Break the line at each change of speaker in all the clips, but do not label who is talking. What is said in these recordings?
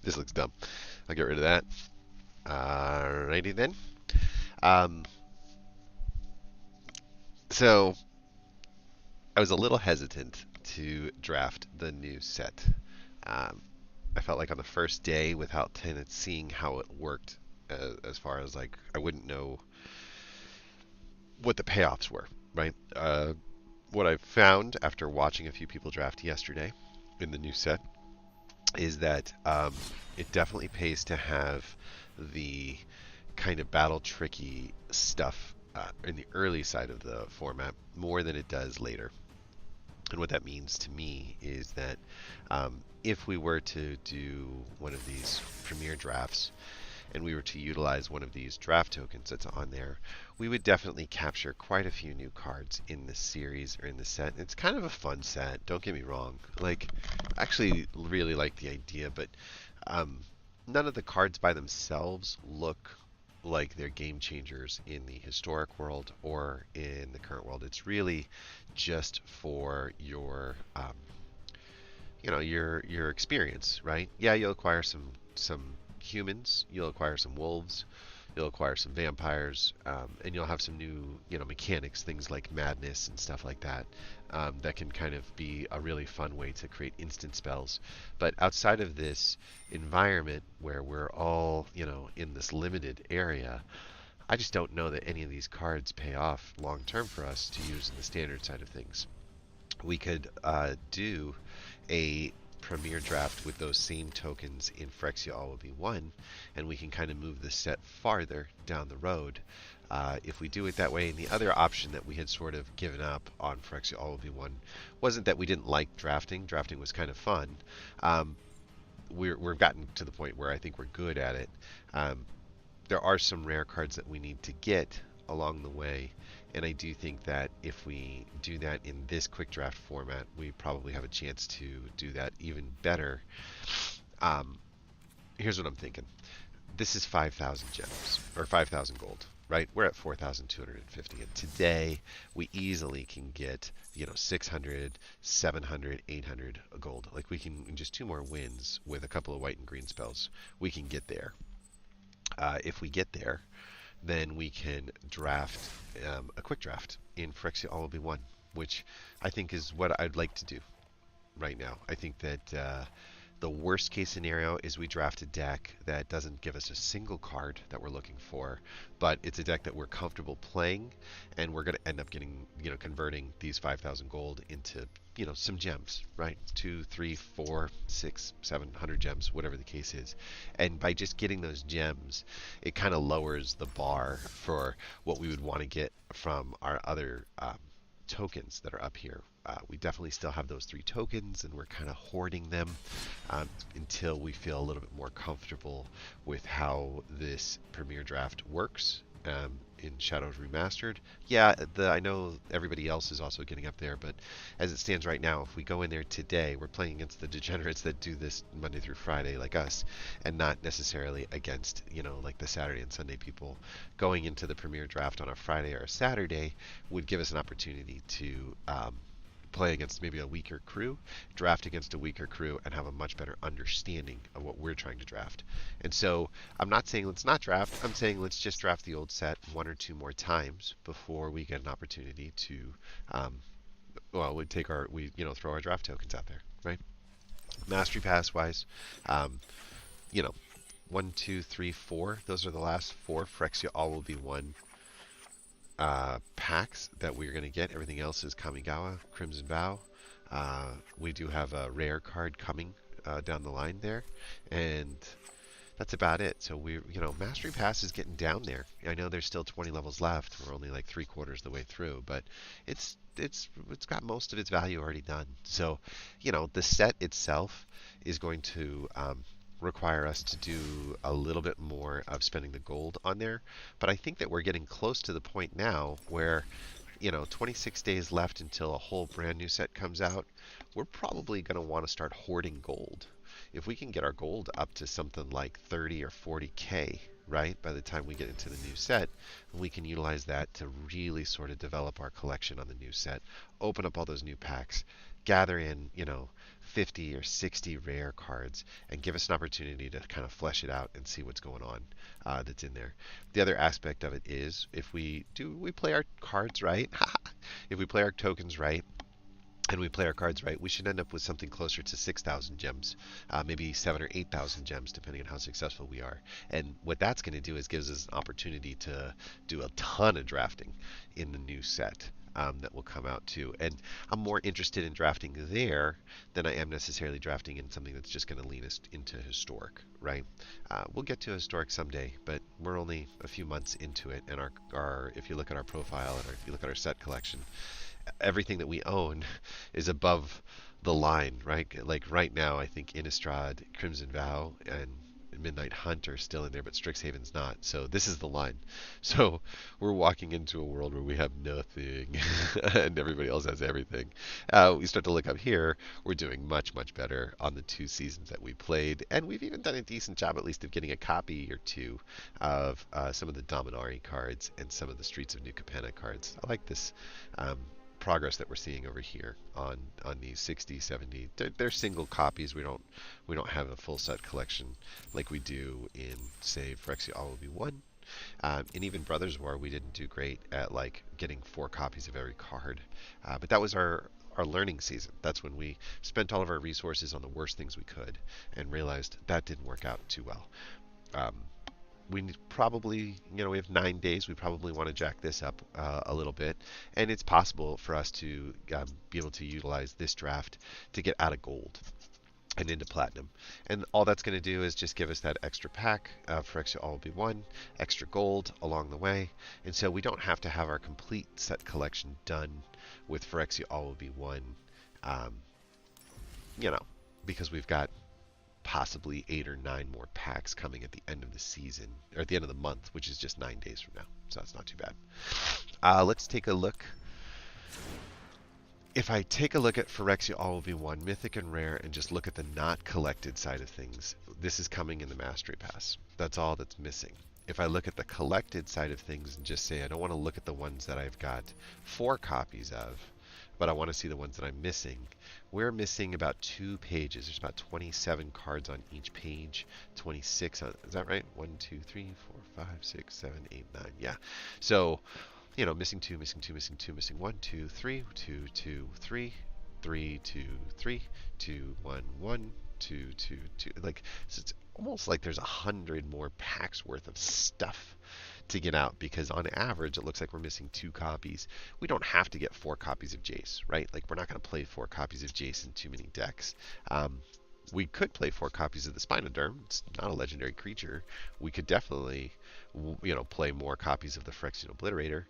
This looks dumb. I'll get rid of that. Alrighty then. Um, so I was a little hesitant to draft the new set. Um, I felt like on the first day, without kind of seeing how it worked, as far as like I wouldn't know what the payoffs were, right? What I found after watching a few people draft yesterday in the new set is that it definitely pays to have the kind of battle tricky stuff in the early side of the format more than it does later. And what that means to me is that if we were to do one of these premier drafts and we were to utilize one of these draft tokens that's on there, we would definitely capture quite a few new cards in this series or in the set. It's kind of a fun set, don't get me wrong. Like, I actually really like the idea, but um, none of the cards by themselves look like they're game changers in the historic world or in the current world. It's really just for your your experience, right? Yeah, you'll acquire some humans, you'll acquire some wolves, you'll acquire some vampires, and you'll have some new mechanics, things like madness and stuff like that, that can kind of be a really fun way to create instant spells. But outside of this environment where we're all in this limited area, I just don't know that any of these cards pay off long term for us to use in the standard side of things. We could do a premier draft with those same tokens in Phyrexia All Will Be One, and we can kind of move the set farther down the road. If we do it that way, and the other option that we had sort of given up on Phyrexia All Will Be One wasn't that we didn't like drafting. Drafting was kind of fun. Um, we've gotten to the point where I think we're good at it. Um, there are some rare cards that we need to get along the way, and I do think that if we do that in this quick draft format, we probably have a chance to do that even better. Um, Here's what I'm thinking. This is 5,000 gems, or 5,000 gold, right? We're at 4,250, and today we easily can get 600, 700, 800 gold. Like, we can, in just two more wins with a couple of white and green spells, we can get there. If we get there, then we can draft a quick draft in Phyrexia All Will Be One, which I think is what I'd like to do right now. I think that the worst case scenario is we draft a deck that doesn't give us a single card that we're looking for, but it's a deck that we're comfortable playing, and we're going to end up getting, converting these 5,000 gold into, some gems, right? 2, 3, 4, 6, 700 gems, whatever the case is. And by just getting those gems, it kind of lowers the bar for what we would want to get from our other tokens that are up here. We definitely still have those three tokens, and we're kind of hoarding them until we feel a little bit more comfortable with how this Premier Draft works in Shadows Remastered. Yeah, I know everybody else is also getting up there, but as it stands right now, if we go in there today, we're playing against the degenerates that do this Monday through Friday like us, and not necessarily against, like the Saturday and Sunday people. Going into the Premier Draft on a Friday or a Saturday would give us an opportunity to play against maybe a weaker crew, draft against a weaker crew, and have a much better understanding of what we're trying to draft. And so I'm not saying let's not draft. I'm saying let's just draft the old set one or two more times before we get an opportunity to, throw our draft tokens out there, right? Mastery Pass wise, um, you know, 1, 2, 3, 4. Those are the last four. Phyrexia All Will Be One packs that we're going to get. Everything else is Kamigawa, Crimson Vow. We do have a rare card coming down the line there, and that's about it. So Mastery Pass is getting down there. I know there's still 20 levels left. We're only like 3/4 the way through, but it's got most of its value already done. So, the set itself is going to require us to do a little bit more of spending the gold on there. But I think that we're getting close to the point now where, 26 days left until a whole brand new set comes out. We're probably going to want to start hoarding gold. If we can get our gold up to something like 30 or 40K, right, by the time we get into the new set, we can utilize that to really sort of develop our collection on the new set, open up all those new packs, gather in, 50 or 60 rare cards and give us an opportunity to kind of flesh it out and see what's going on that's in there. The other aspect of it is if we play our cards right, if we play our tokens right, and we play our cards right, we should end up with something closer to 6,000 gems, maybe 7 or 8,000 gems, depending on how successful we are. And what that's going to do is gives us an opportunity to do a ton of drafting in the new set. That will come out too. And I'm more interested in drafting there than I am necessarily drafting in something that's just going to lean us into historic, right? We'll get to historic someday, but we're only a few months into it. And our if you look at our profile and if you look at our set collection, everything that we own is above the line, right? Like right now, I think Innistrad, Crimson Vow, and Midnight Hunt are still in there, but Strixhaven's not. So this is the line. So we're walking into a world where we have nothing, and everybody else has everything. We start to look up here. We're doing much, much better on the 2 seasons that we played, and we've even done a decent job, at least, of getting a copy or two of some of the Dominari cards and some of the Streets of New Capenna cards. I like this. Progress that we're seeing over here on these 60, 70. They're single copies. We don't have a full set collection like we do in, say, Phyrexia All Will Be One. And even Brothers War, we didn't do great at like getting 4 copies of every card. But that was our learning season. That's when we spent all of our resources on the worst things we could and realized that didn't work out too well. Um, we probably, we have 9 days. We probably want to jack this up a little bit, and it's possible for us to be able to utilize this draft to get out of gold and into platinum. And all that's going to do is just give us that extra pack for Phyrexia All Will Be One, extra gold along the way, and so we don't have to have our complete set collection done with Phyrexia All Will Be One, um, because we've got possibly 8 or 9 more packs coming at the end of the season, or at the end of the month, which is just 9 days from now. So that's not too bad. Let's take a look. If I take a look at Phyrexia All Will Be One, Mythic and Rare, and just look at the not collected side of things, this is coming in the Mastery Pass. That's all that's missing. If I look at the collected side of things and just say I don't want to look at the ones that I've got 4 copies of, but I want to see the ones that I'm missing. We're missing about 2 pages. There's about 27 cards on each page. 26 on, is that right? 1, 2, 3, 4, 5, 6, 7, 8, 9. Yeah. So, missing 2, missing 2, missing 2, missing 1, 2, 3, 2, 2, 3, 3, 2, 3, 2, 1, 1, 2, 2, 2. Like, so it's almost like there's 100 more packs worth of stuff to get out, because on average it looks like we're missing 2 copies. We don't have to get 4 copies of Jace, right? Like, we're not going to play 4 copies of Jace in too many decks. We could play 4 copies of the Spinoderm. It's not a legendary creature. We could definitely, play more copies of the Phyrexian Obliterator.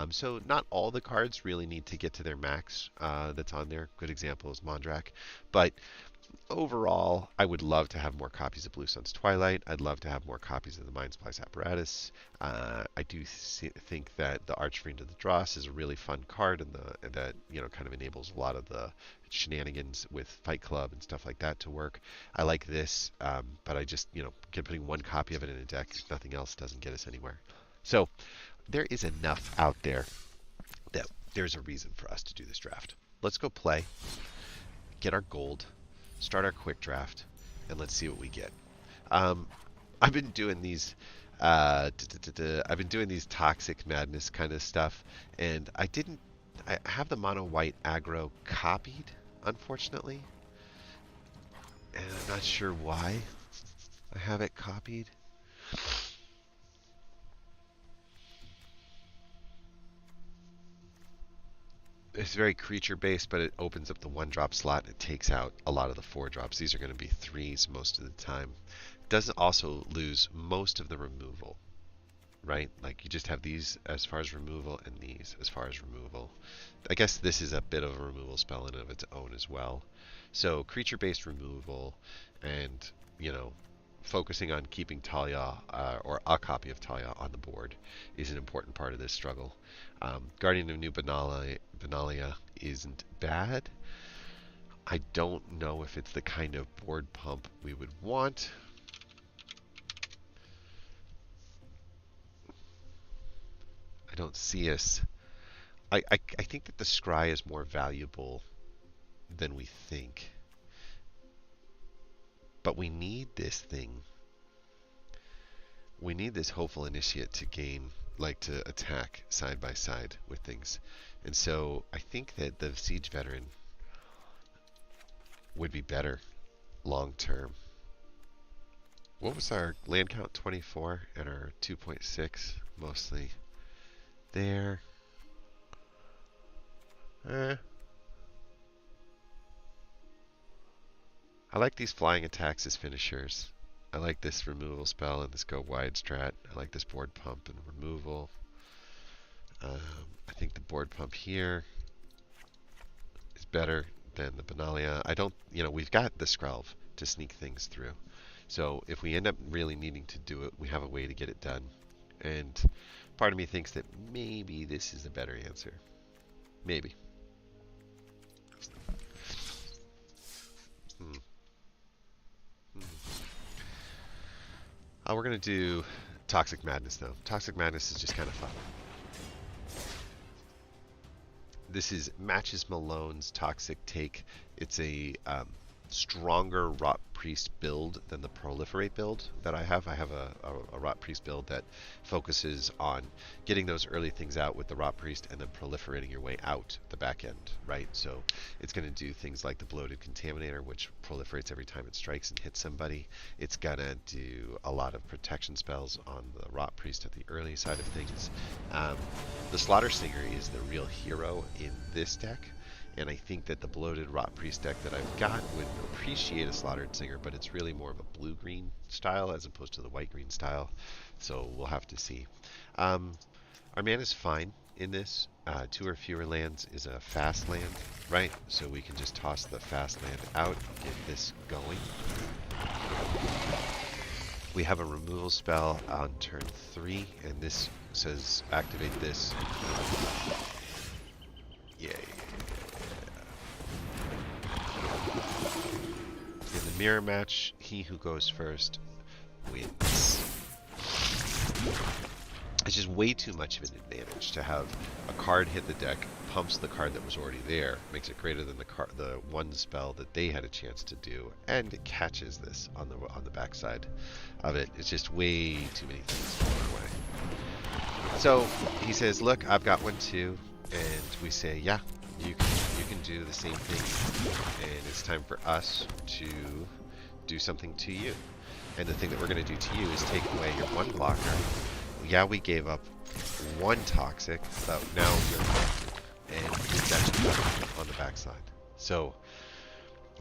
So not all the cards really need to get to their max that's on there. Good example is Mondrak. But overall, I would love to have more copies of Blue Sun's Twilight. I'd love to have more copies of the Mind Splice Apparatus. I do think that the Archfiend of the Dross is a really fun card, and that kind of enables a lot of the shenanigans with Fight Club and stuff like that to work. I like this, but I just putting 1 copy of it in a deck, if nothing else, doesn't get us anywhere. So there is enough out there that there's a reason for us to do this draft. Let's go play, get our gold, start our quick draft, and let's see what we get. I've been doing these toxic madness kind of stuff, and I have the mono white aggro copied, unfortunately, and I'm not sure why I have it copied. It's very creature based, but it opens up the 1-drop slot and it takes out a lot of the 4-drops. These are going to be 3s most of the time. It does also lose most of the removal, right? Like, you just have these as far as removal and these as far as removal. I guess this is a bit of a removal spell in and of its own as well. So creature based removal and, focusing on keeping Talia or a copy of Talia on the board is an important part of this struggle. Guardian of New Benalia isn't bad. I don't know if it's the kind of board pump we would want. I don't see us. I think that the Scry is more valuable than we think. But we need this thing. We need this Hopeful Initiate to gain, like to attack side by side with things. And so I think that the Siege Veteran would be better long term. What was our land count? 24 and our 2.6 mostly there. I like these flying attacks as finishers. I like this removal spell and this go wide strat. I like this board pump and removal. I think the board pump here is better than the Benalia. I don't, we've got the Skrelv to sneak things through. So if we end up really needing to do it, we have a way to get it done. And part of me thinks that maybe this is a better answer. Maybe. We're going to do Toxic Madness, though. Toxic Madness is just kind of fun. This is matches Malone's Toxic take. It's a stronger Rot Priest build than the Proliferate build that I have. I have a Rot Priest build that focuses on getting those early things out with the Rot Priest and then proliferating your way out the back end, right? So it's going to do things like the Bloated Contaminator, which proliferates every time it strikes and hits somebody. It's going to do a lot of protection spells on the Rot Priest at the early side of things. The Slaughter Singer is the real hero in this deck. And I think that the Bloated Rot Priest deck that I've got would appreciate a Slaughtered Singer, but it's really more of a blue-green style as opposed to the white-green style. So we'll have to see. Our mana is fine in this. 2 or fewer lands is a fast land, right? So we can just toss the fast land out, get this going. We have a removal spell on turn 3, and this says activate this. Yay. In the mirror match, he who goes first wins. It's just way too much of an advantage to have a card hit the deck, pumps the card that was already there, makes it greater than the one spell that they had a chance to do, and it catches this on the backside of it. It's just way too many things going away. So he says, "Look, I've got one too," and we say, "Yeah, you can do the same thing, and it's time for us to do something to you." And the thing that we're going to do to you is take away your one blocker. Yeah, we gave up one toxic, but now you're affected, and we've got you covered on the backside. So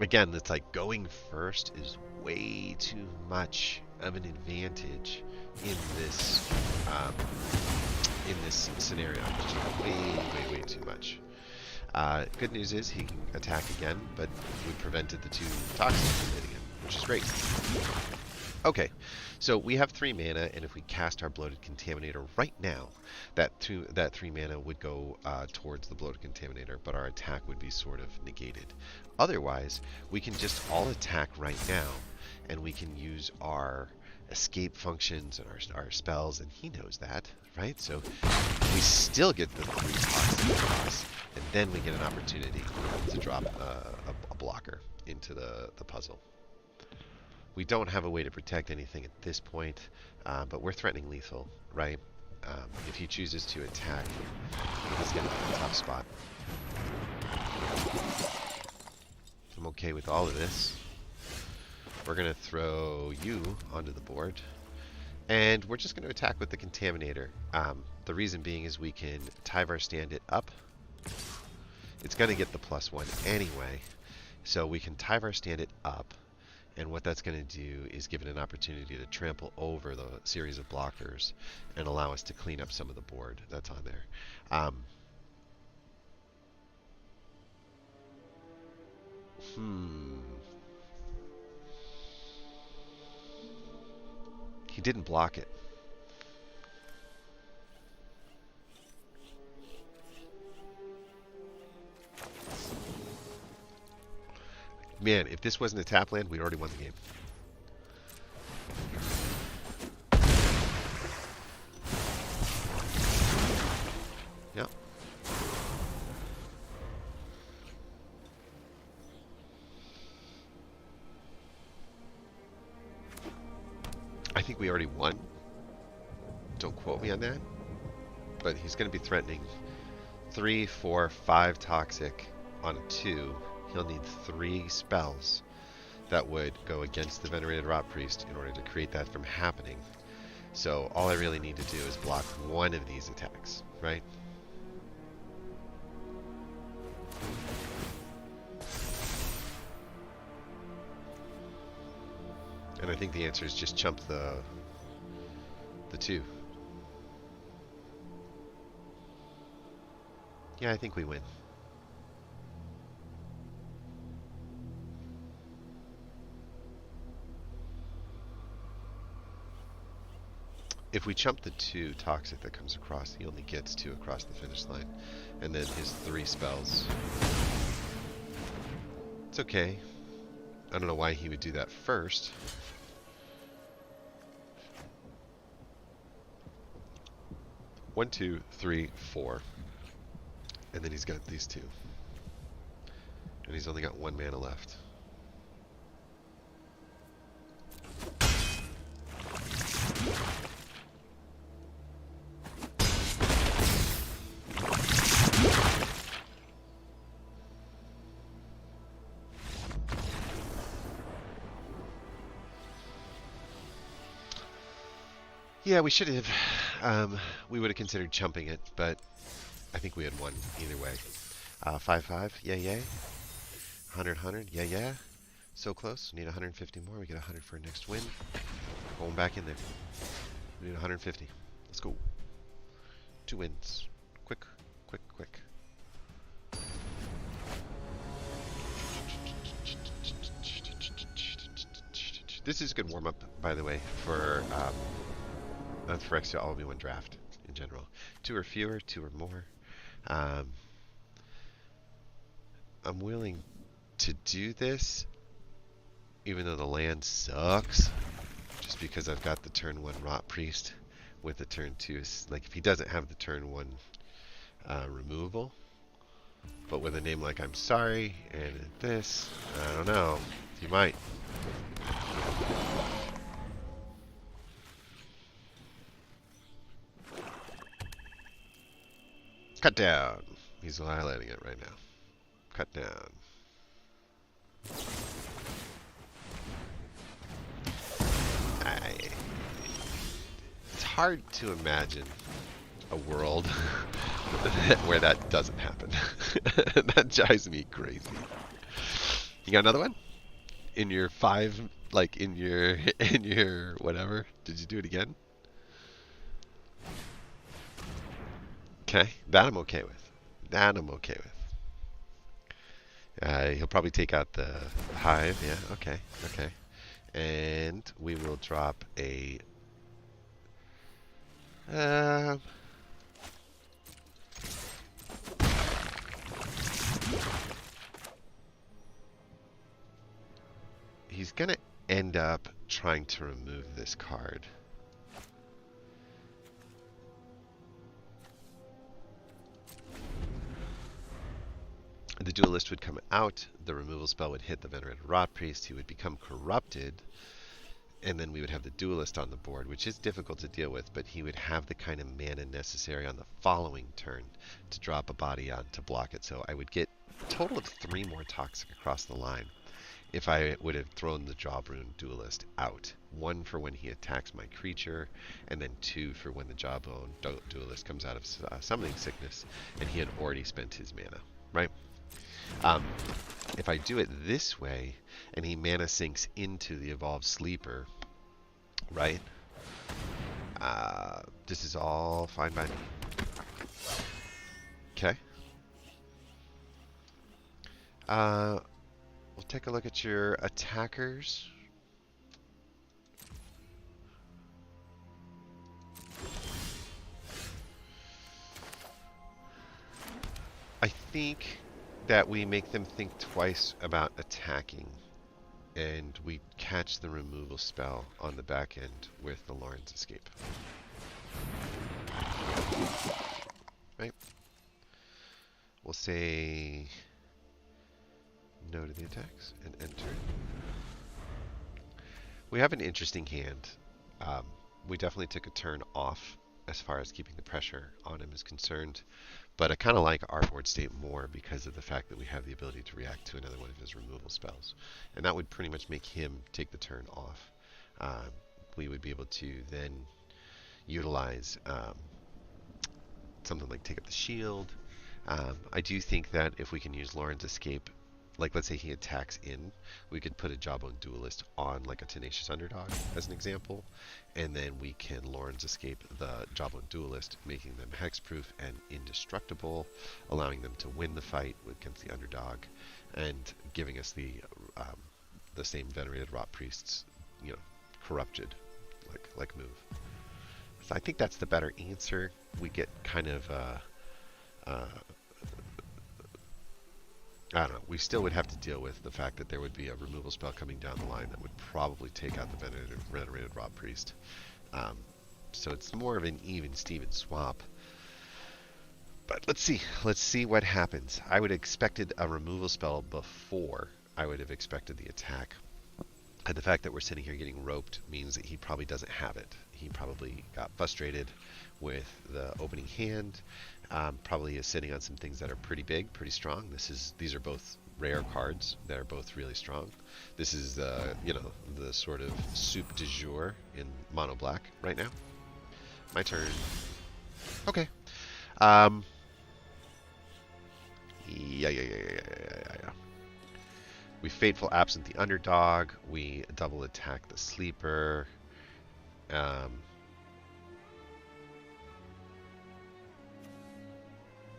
again, it's like going first is way too much of an advantage in this scenario. Just way too much. Good news is he can attack again, but we prevented the 2 toxics from hitting him, which is great. Okay, so we have 3 mana, and if we cast our Bloated Contaminator right now, that 3 mana would go towards the Bloated Contaminator, but our attack would be sort of negated. Otherwise, we can just all attack right now, and we can use our escape functions and our spells, and he knows that, right? So we still get the 3 toxic across, and then we get an opportunity to drop a blocker into the puzzle. We don't have a way to protect anything at this point, but we're threatening lethal, right? If he chooses to attack, he's going to be in a tough spot. I'm okay with all of this. We're going to throw you onto the board, and we're just going to attack with the Contaminator. The reason being is we can Tyvar stand it up. It's going to get the +1 anyway, so we can Tyvar stand it up. And what that's going to do is give it an opportunity to trample over the series of blockers and allow us to clean up some of the board that's on there. He didn't block it. Man, if this wasn't a tap land, we'd already won the game. Yep. think we already won. Don't quote me on that. But he's going to be threatening 3, 4, 5 toxic on a 2. He'll need 3 spells that would go against the Venerated Rot Priest in order to create that from happening. So all I really need to do is block one of these attacks, right? And I think the answer is just chump the 2. Yeah, I think we win. If we chump the 2 toxic that comes across, he only gets 2 across the finish line. And then his 3 spells. It's okay. I don't know why he would do that first. One, 2, 3, 4. And then he's got these 2. And he's only got 1 mana left. Yeah, we should have. We would have considered chumping it, but I think we had won either way. 5-5, yeah, yeah. 100, yeah, yeah. So close. We need 150 more. We get 100 for our next win. Going back in there. We need 150. Let's go. 2 wins. Quick, quick, quick. This is a good warm-up, by the way, for Phyrexia all-in-one draft in general. 2 or fewer, 2 or more. I'm willing to do this, even though the land sucks, just because I've got the turn 1 Rot Priest with the turn 2. Like, if he doesn't have the turn 1 removal, but with a name like I'm Sorry and this, I don't know, he might. Cut down. He's highlighting it right now. Cut down. It's hard to imagine a world where that doesn't happen. That drives me crazy. You got another one? In your 5, like in your whatever? Did you do it again? Okay, that I'm okay with. That I'm okay with. He'll probably take out the hive. Yeah, okay, okay. And we will drop a... he's going to end up trying to remove this card. The Duelist would come out, the removal spell would hit the Venerated Rot Priest, he would become corrupted, and then we would have the Duelist on the board, which is difficult to deal with, but he would have the kind of mana necessary on the following turn to drop a body on to block it. So I would get a total of 3 more Toxic across the line if I would have thrown the Jawbone Duelist out. 1 for when he attacks my creature, and then 2 for when the Jawbone Duelist comes out of Summoning Sickness, and he had already spent his mana, right? If I do it this way, and he mana sinks into the Evolved Sleeper, right? This is all fine by me. Okay. We'll take a look at your attackers. I think that we make them think twice about attacking, and we catch the removal spell on the back end with the Lauren's Escape. Right? We'll say no to the attacks and enter. We have an interesting hand. Um, we definitely took a turn off as far as keeping the pressure on him is concerned. But I kind of like our board state more because of the fact that we have the ability to react to another one of his removal spells. And that would pretty much make him take the turn off. We would be able to then utilize something like take up the shield. I do think that if we can use Lauren's escape, like let's say he attacks in, we could put a Jawbone Duelist on like a Tenacious Underdog as an example, and then we can Lauren's escape the Jawbone Duelist, making them hexproof and indestructible, allowing them to win the fight against the underdog, and giving us the same Venerated Rot Priest's, corrupted like move. So I think that's the better answer. We get kind of I don't know. We still would have to deal with the fact that there would be a removal spell coming down the line that would probably take out the Venerated Rot Priest. So it's more of an even-Steven swap. But let's see. Let's see what happens. I would have expected a removal spell before I would have expected the attack. And the fact that we're sitting here getting roped means that he probably doesn't have it. He probably got frustrated with the opening hand. Probably is sitting on some things that are pretty big, pretty strong. These are both rare cards that are both really strong. This is the sort of soup du jour in mono black right now. My turn. Okay. Yeah. We Fateful Absent the underdog. We double attack the sleeper.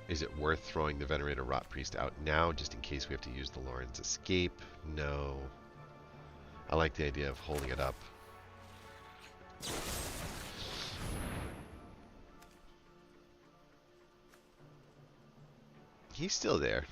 Is it worth throwing the Venerated Rot Priest out now, just in case we have to use the Lauren's escape? No. I like the idea of holding it up. He's still there.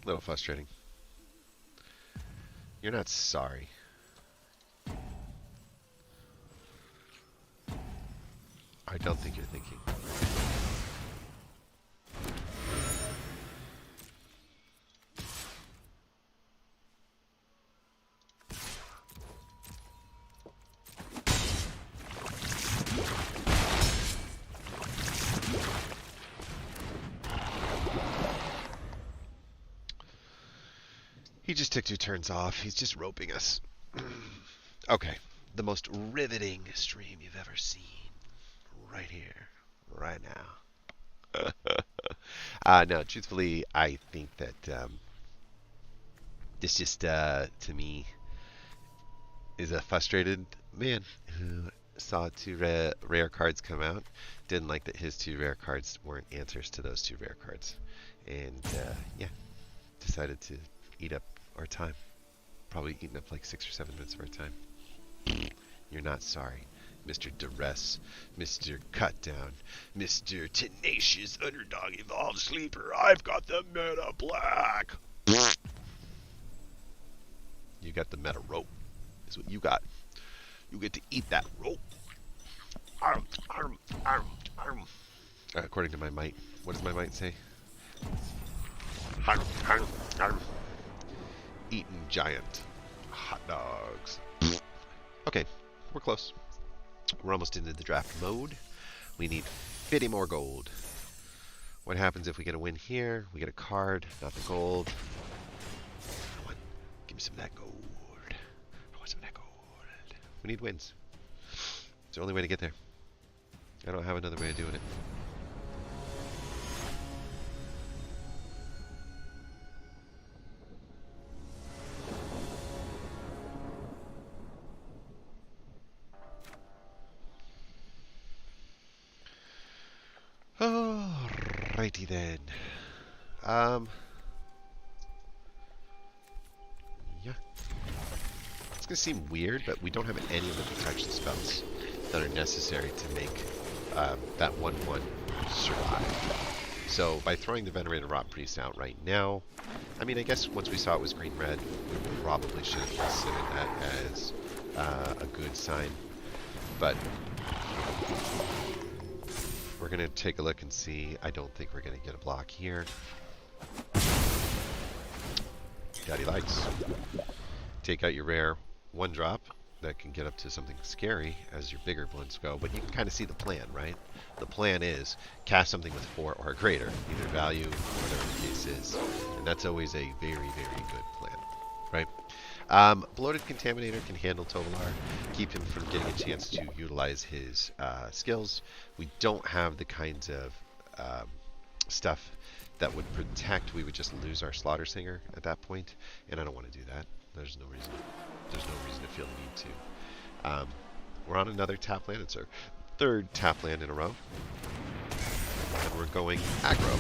A little frustrating. You're not sorry. I don't think you're thinking. He just took 2 turns off. He's just roping us. Okay. The most riveting stream you've ever seen. Right here. Right now. No, truthfully, I think that this just, to me, is a frustrated man who saw 2 rare cards come out. Didn't like that his 2 rare cards weren't answers to those 2 rare cards. And, yeah. Decided to eat up our time. Probably eating up like 6 or 7 minutes of our time. You're not sorry, Mr. Duress, Mr. Cutdown, Mr. Tenacious Underdog Evolved Sleeper. I've got the meta black. You got the meta rope. Is what you got. You get to eat that rope. According to my might. What does my might say? Eaten giant hot dogs. Okay, we're close. We're almost into the draft mode. We need 50 more gold. What happens if we get a win here? We get a card, not the gold. Come on, give me some of that gold. I want some of that gold. We need wins. It's the only way to get there. I don't have another way of doing it. Alrighty then. Yeah. Let's going to seem weird, but we don't have any of the protection spells that are necessary to make that 1/1 survive. So by throwing the Venerated Rot Priest out right now, I mean, I guess once we saw it was green-red, we probably should have considered that as a good sign. But we're going to take a look and see. I don't think we're going to get a block here. Daddy likes. Take out your rare 1-drop. That can get up to something scary as your bigger blunts go, but you can kind of see the plan, right? The plan is cast something with 4 or greater, either value, whatever the case is, and that's always a very, very good plan, right? Bloated Contaminator can handle Tovolar, keep him from getting a chance to utilize his skills. We don't have the kinds of stuff that would protect. We would just lose our Slaughter Singer at that point, and I don't want to do that. There's no reason. There's no reason to feel the need to. We're on another tap land. It's our 3rd tap land in a row. And we're going aggro.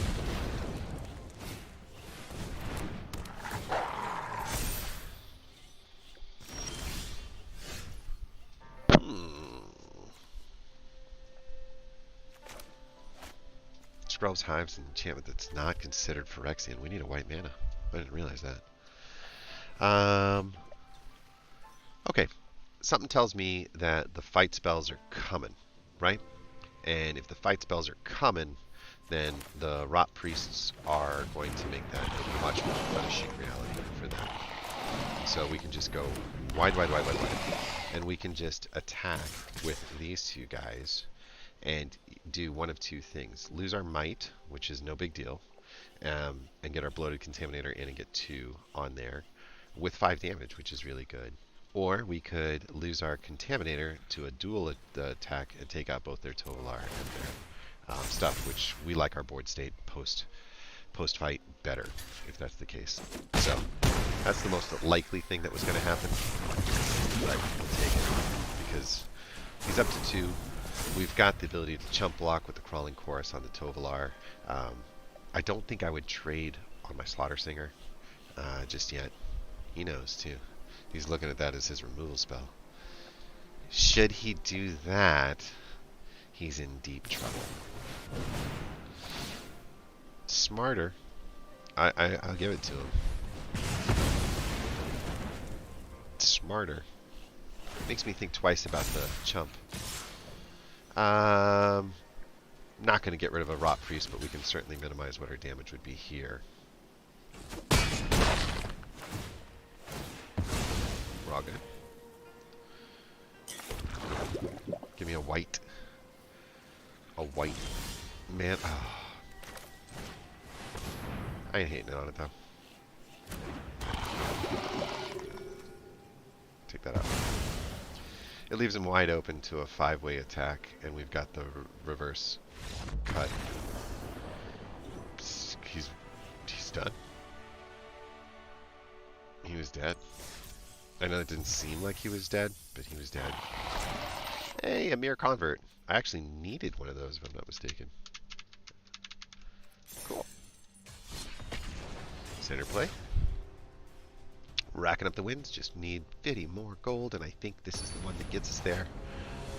Scrub's Hive's an enchantment that's not considered Phyrexian. We need a white mana. I didn't realize that. Okay, something tells me that the fight spells are coming, right? And if the fight spells are coming, then the Rot Priests are going to make that a much more punishing reality for them. So we can just go wide, and we can just attack with these 2 guys and do one of 2 things. Lose our might, which is no big deal, and get our Bloated Contaminator in and get 2 on there with 5 damage, which is really good. Or we could lose our Contaminator to a dual attack and take out both their Tovolar and their stuff, which we like our board state post-fight better, if that's the case. So that's the most likely thing that was going to happen. But we'll take it because he's up to 2. We've got the ability to chump block with the Crawling Chorus on the Tovolar. I don't think I would trade on my Slaughter Singer just yet. He knows too. He's looking at that as his removal spell. Should he do that, he's in deep trouble. Smarter. I'll give it to him. Smarter. Makes me think twice about the chump. Not going to get rid of a Rot Priest, but we can certainly minimize what our damage would be here. We're all good. Give me a white. A white. Man. Oh. I ain't hating on it, though. Take that out. It leaves him wide open to a 5-way attack, and we've got the reverse cut. He's done. He was dead. I know it didn't seem like he was dead, but he was dead. Hey, a Mirror Convert. I actually needed one of those, if I'm not mistaken. Cool. Center play. Racking up the wins. Just need 50 more gold, and I think this is the one that gets us there.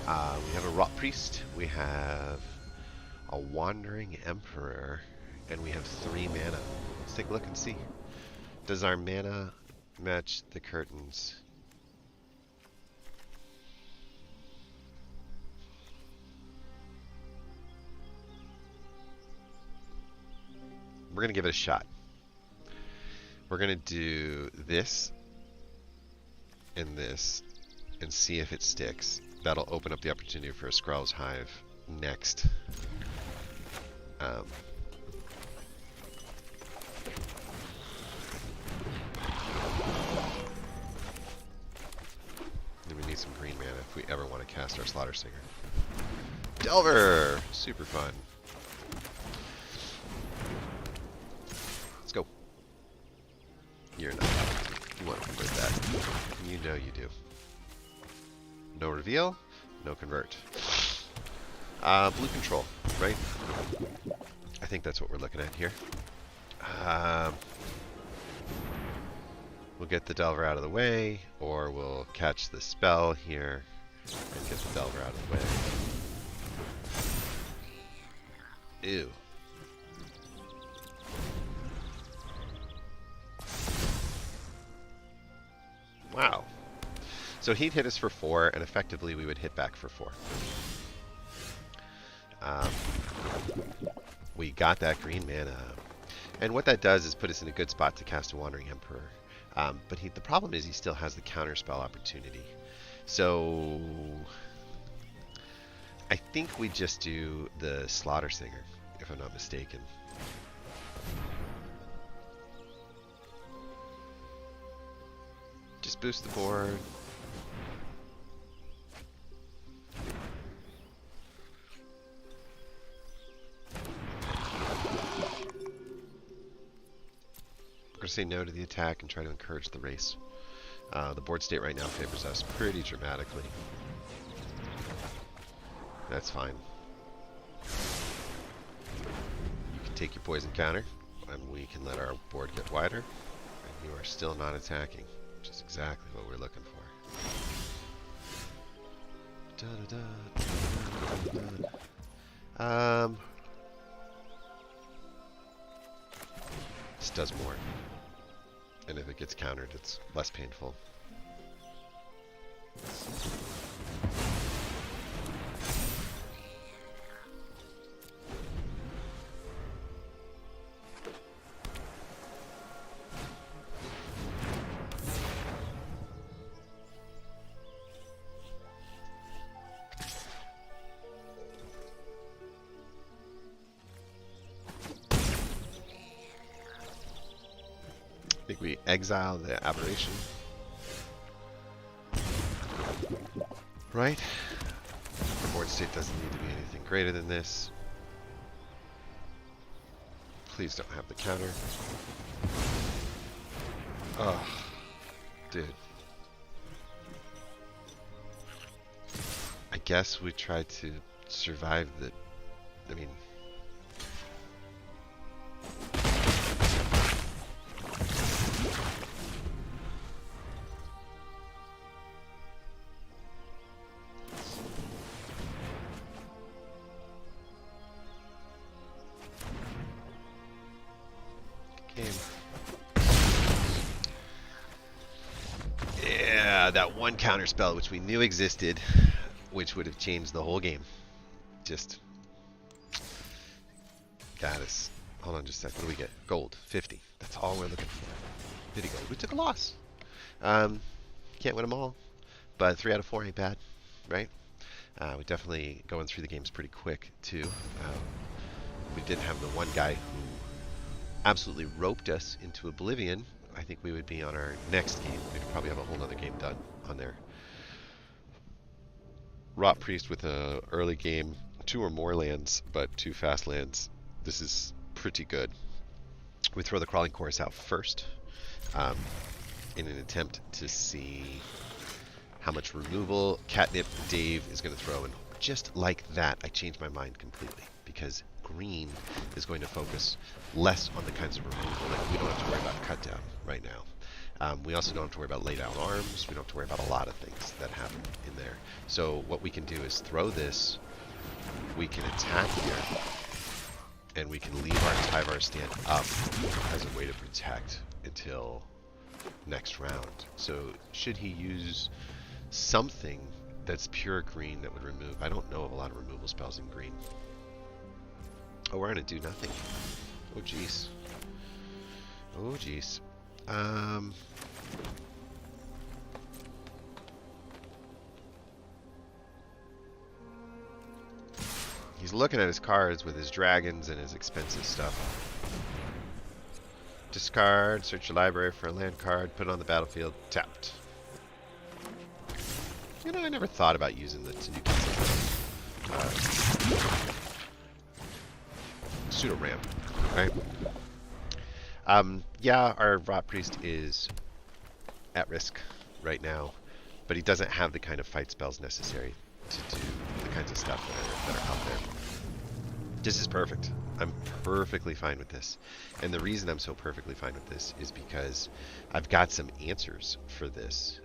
We have a Rot Priest. We have a Wandering Emperor, and we have 3 mana. Let's take a look and see. Does our mana match the curtains? We're going to give it a shot. We're going to do this and this and see if it sticks. That'll open up the opportunity for a Skrell's Hive next. Then we need some green mana if we ever want to cast our Slaughter Singer. Delver! Super fun. Let's go. You're not. You want to convert that. You know you do. No reveal, no convert. Blue control, right? I think that's what we're looking at here. We'll get the Delver out of the way, or we'll catch the spell here and get the Delver out of the way. Ew. Wow. So he'd hit us for 4, and effectively we would hit back for 4. We got that green mana. And what that does is put us in a good spot to cast a Wandering Emperor. But the problem is he still has the counterspell opportunity. So I think we just do the Slaughter Singer, if I'm not mistaken. Just boost the board. We're going to say no to the attack and try to encourage the race. The board state right now favors us pretty dramatically. That's fine. You can take your poison counter, and we can let our board get wider. And you are still not attacking, which is exactly what we're looking for. This does more. And if it gets countered, it's less painful. I think we exile the Aberration. Right? The board state doesn't need to be anything greater than this. Please don't have the counter. Oh, dude. I guess we tried to survive the... I mean... Yeah, that one counter spell which we knew existed, which would have changed the whole game. Just got us. Hold on just a second. What do we get? Gold. 50. That's all we're looking for. 50 gold. We took a loss. Can't win them all, but 3 out of 4 ain't bad, right? We definitely going through the games pretty quick too. We didn't have the one guy who absolutely roped us into oblivion. I think we would be on our next game. We'd probably have a whole other game done on there. Rot Priest with a early game, 2 or more lands, but 2 fast lands. This is pretty good. We throw the Crawling Chorus out first in an attempt to see how much removal Catnip Dave is going to throw. And just like that, I changed my mind completely, because green is going to focus less on the kinds of removal. Like, we don't have to worry about cut down right now. We also don't have to worry about lay down arms. We don't have to worry about a lot of things that happen in there. So what we can do is throw this. We can attack here, and we can leave our Tyvar stand up as a way to protect until next round. So should he use something that's pure green that would remove? I don't know of a lot of removal spells in green. Oh, we're going to do nothing. Oh, jeez. Oh, jeez. He's looking at his cards with his dragons and his expensive stuff. Discard, search your library for a land card, put it on the battlefield, tapped. You know, I never thought about using the Tanuki pseudo ramp, right? Yeah, our Rot Priest is at risk right now, but he doesn't have the kind of fight spells necessary to do the kinds of stuff that are out there. This is perfect. I'm perfectly fine with this. And the reason I'm so perfectly fine with this is because I've got some answers for this.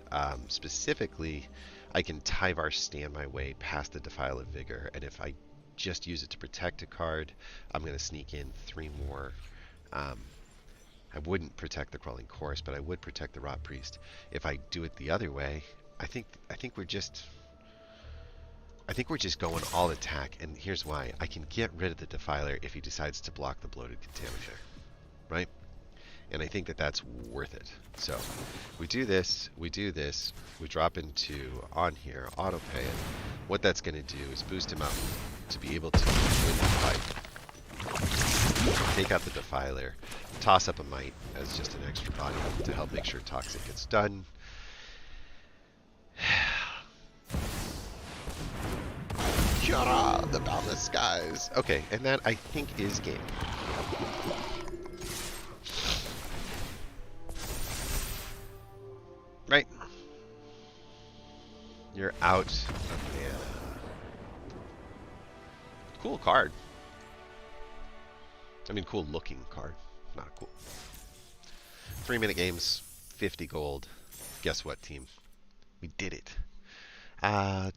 Specifically, I can Tyvar stand my way past the Defile of Vigor, and if I just use it to protect a card, I'm going to sneak in 3 more. I wouldn't protect the Crawling Chorus, but I would protect the Rot Priest. If I do it the other way, I think we're just going all attack, and here's why. I can get rid of the Defiler if he decides to block the Bloated Contaminator, right? And I think that that's worth it. So we do this, we drop into on here, auto pay it. What that's going to do is boost him up to be able to win the fight. Take out the Defiler, toss up a Might as just an extra body to help make sure Toxic gets done. Kyora, the boundless skies. Okay, and that I think is game. Right. You're out of mana. Cool card. I mean, cool looking card. Not cool. 3-minute games, 50 gold. Guess what, team? We did it.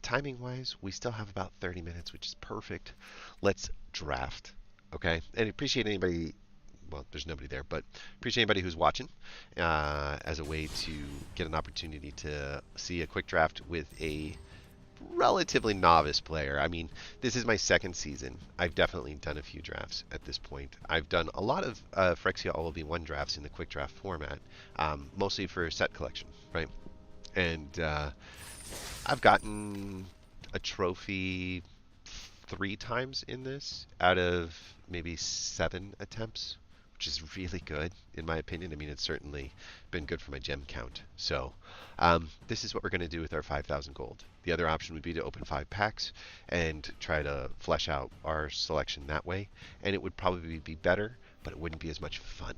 Timing wise, we still have about 30 minutes, which is perfect. Let's draft. Okay? And appreciate anybody. Well, there's nobody there, but appreciate anybody who's watching as a way to get an opportunity to see a quick draft with a relatively novice player. I mean, this is my 2nd season. I've definitely done a few drafts at this point. I've done a lot of Phyrexia All-Will-Be-One drafts in the quick draft format, mostly for set collection, right? And I've gotten a trophy 3 times in this out of maybe 7 attempts, which is really good in my opinion. I mean, it's certainly been good for my gem count. So this is what we're going to do with our 5,000 gold. The other option would be to open 5 packs and try to flesh out our selection that way. And it would probably be better, but it wouldn't be as much fun.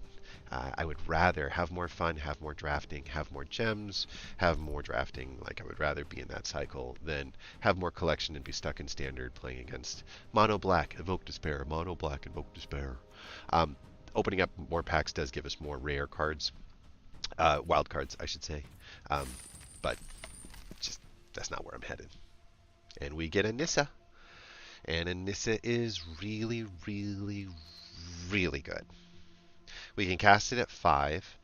I would rather have more fun, have more drafting, have more gems, have more drafting. Like, I would rather be in that cycle than have more collection and be stuck in standard playing against mono black, evoke despair, mono black, evoke despair. Opening up more packs does give us more rare cards, wild cards, I should say. But just that's not where I'm headed. And we get a Nissa. And a Nissa is really, really, really good. We can cast it at 5.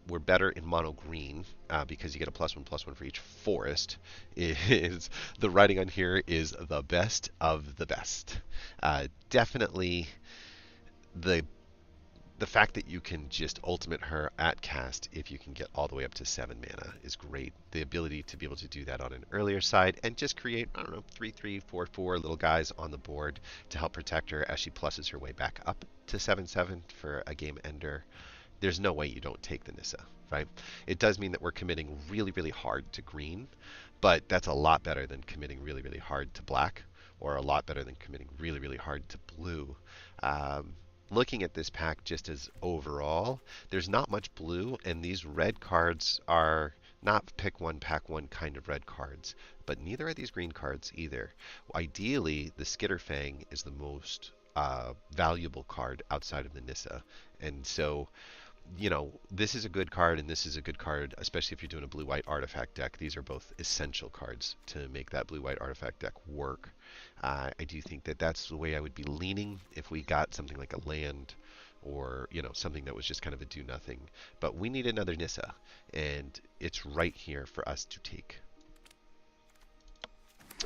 We're better in mono green because you get a +1/+1 for each forest. Is the writing on here is the best of the best. Definitely the fact that you can just ultimate her at cast if you can get all the way up to 7 mana is great. The ability to be able to do that on an earlier side and just create, I don't know, 3/3, 4/4 little guys on the board to help protect her as she pluses her way back up to 7/7 for a game ender. There's no way you don't take the Nissa, right? It does mean that we're committing really, really hard to green, but that's a lot better than committing really, really hard to black, or a lot better than committing really, really hard to blue. Looking at this pack just as overall, there's not much blue, and these red cards are not pick one, pack one kind of red cards, but neither are these green cards either. Ideally, the Skitterfang is the most valuable card outside of the Nissa, and so, you know, this is a good card, and this is a good card, especially if you're doing a blue-white artifact deck. These are both essential cards to make that blue-white artifact deck work. I do think that that's the way I would be leaning if we got something like a land or, you know, something that was just kind of a do-nothing. But we need another Nissa, and it's right here for us to take.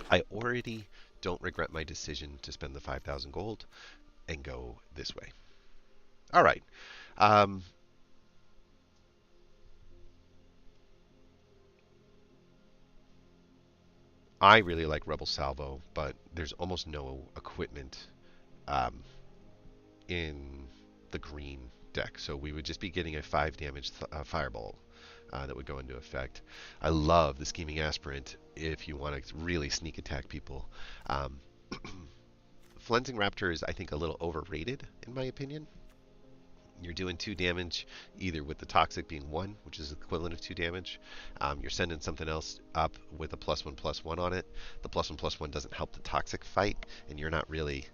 I already don't regret my decision to spend the 5,000 gold and go this way. All right. I really like Rebel Salvo, but there's almost no equipment in the green deck. So we would just be getting a 5 damage fireball that would go into effect. I love the Scheming Aspirant if you want to really sneak attack people. Flensing Raptor is, I think, a little overrated in my opinion. You're doing 2 damage, either with the Toxic being 1, which is equivalent of 2 damage. You're sending something else up with a +1/+1 on it. The +1/+1 doesn't help the Toxic fight, and you're not really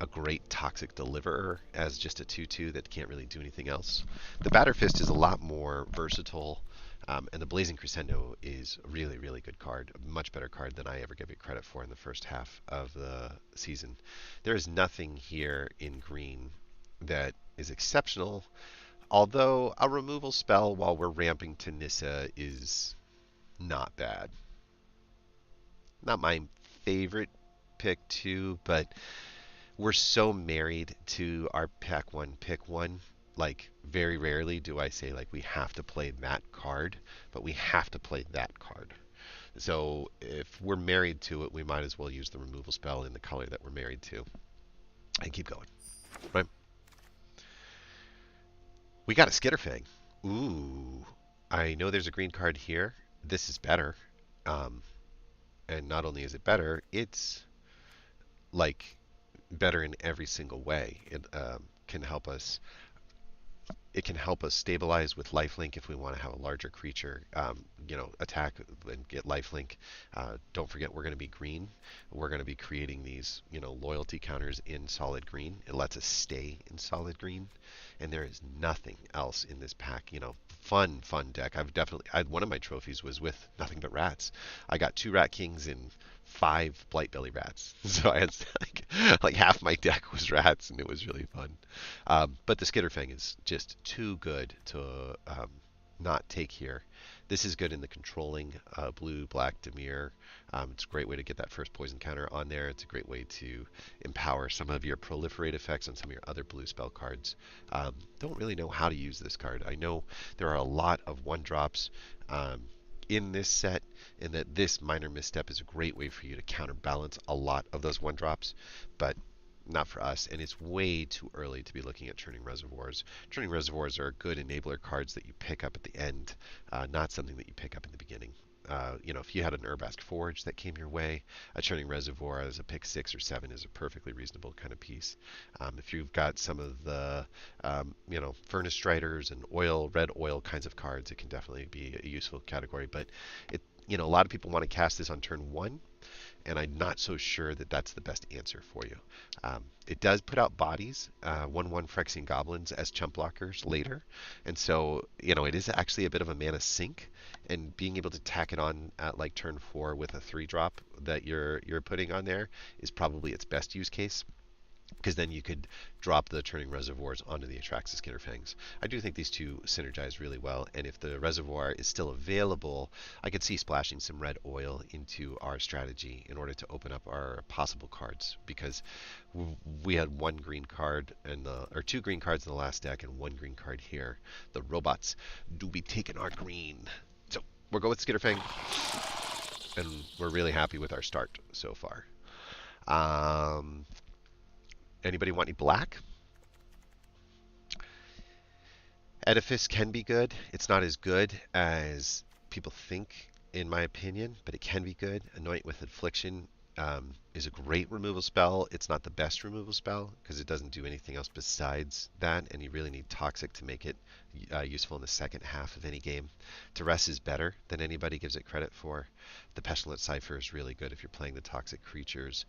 a great toxic deliverer as just a 2/2 that can't really do anything else. The Batter Fist is a lot more versatile, and the Blazing Crescendo is a really, really good card. A much better card than I ever gave it credit for in the first half of the season. There is nothing here in green that is exceptional, although a removal spell while we're ramping to Nissa is not bad. Not my favorite pick, too, but we're so married to our pack one pick one. Like, very rarely do I say, like, we have to play that card, but we have to play that card. So if we're married to it, we might as well use the removal spell in the color that we're married to and keep going. Right? We got a Skitterfang. Ooh. I know there's a green card here. This is better. Um, and not only is it better, it's like better in every single way. It can help us it can help us stabilize with lifelink if we want to have a larger creature, attack and get lifelink. Don't forget we're going to be green. We're going to be creating these, loyalty counters in solid green. It lets us stay in solid green, and there is nothing else in this pack. Fun deck. One of my trophies was with nothing but rats. I got 2 Rat Kings and 5 Blightbelly rats. So I had like half my deck was rats, and it was really fun. But the Skitterfang is just too good to not take here. This is good in the controlling blue, black, Dimir. It's a great way to get that first poison counter on there. It's a great way to empower some of your proliferate effects on some of your other blue spell cards. Don't really know how to use this card. I know there are a lot of 1-drops in this set, and that this minor misstep is a great way for you to counterbalance a lot of those 1-drops, but not for us, and it's way too early to be looking at Churning Reservoirs. Churning Reservoirs are good enabler cards that you pick up at the end, not something that you pick up in the beginning. If you had an Urbask Forge that came your way, a Churning Reservoir as a pick 6 or 7 is a perfectly reasonable kind of piece. If you've got some of the, Furnace Striders and red oil kinds of cards, it can definitely be a useful category. But a lot of people want to cast this on turn 1, and I'm not so sure that that's the best answer for you. It does put out bodies, 1/1 Phyrexian Goblins as chump blockers later, and so it is actually a bit of a mana sink, and being able to tack it on at like turn 4 with a 3-drop that you're putting on there is probably its best use case, because then you could drop the Churning Reservoirs onto the Atraxis Skitterfangs. I do think these two synergize really well, and if the reservoir is still available, I could see splashing some red oil into our strategy in order to open up our possible cards, because we had 1 green card or 2 green cards in the last deck and 1 green card here. The robots do be taking our green. So we'll go with Skitterfang, and we're really happy with our start so far. Anybody want any black? Edifice can be good. It's not as good as people think, in my opinion, but it can be good. Anoint with Affliction is a great removal spell. It's not the best removal spell because it doesn't do anything else besides that, and you really need Toxic to make it useful in the second half of any game. Duress is better than anybody gives it credit for. The Pestilent Cipher is really good if you're playing the Toxic creatures.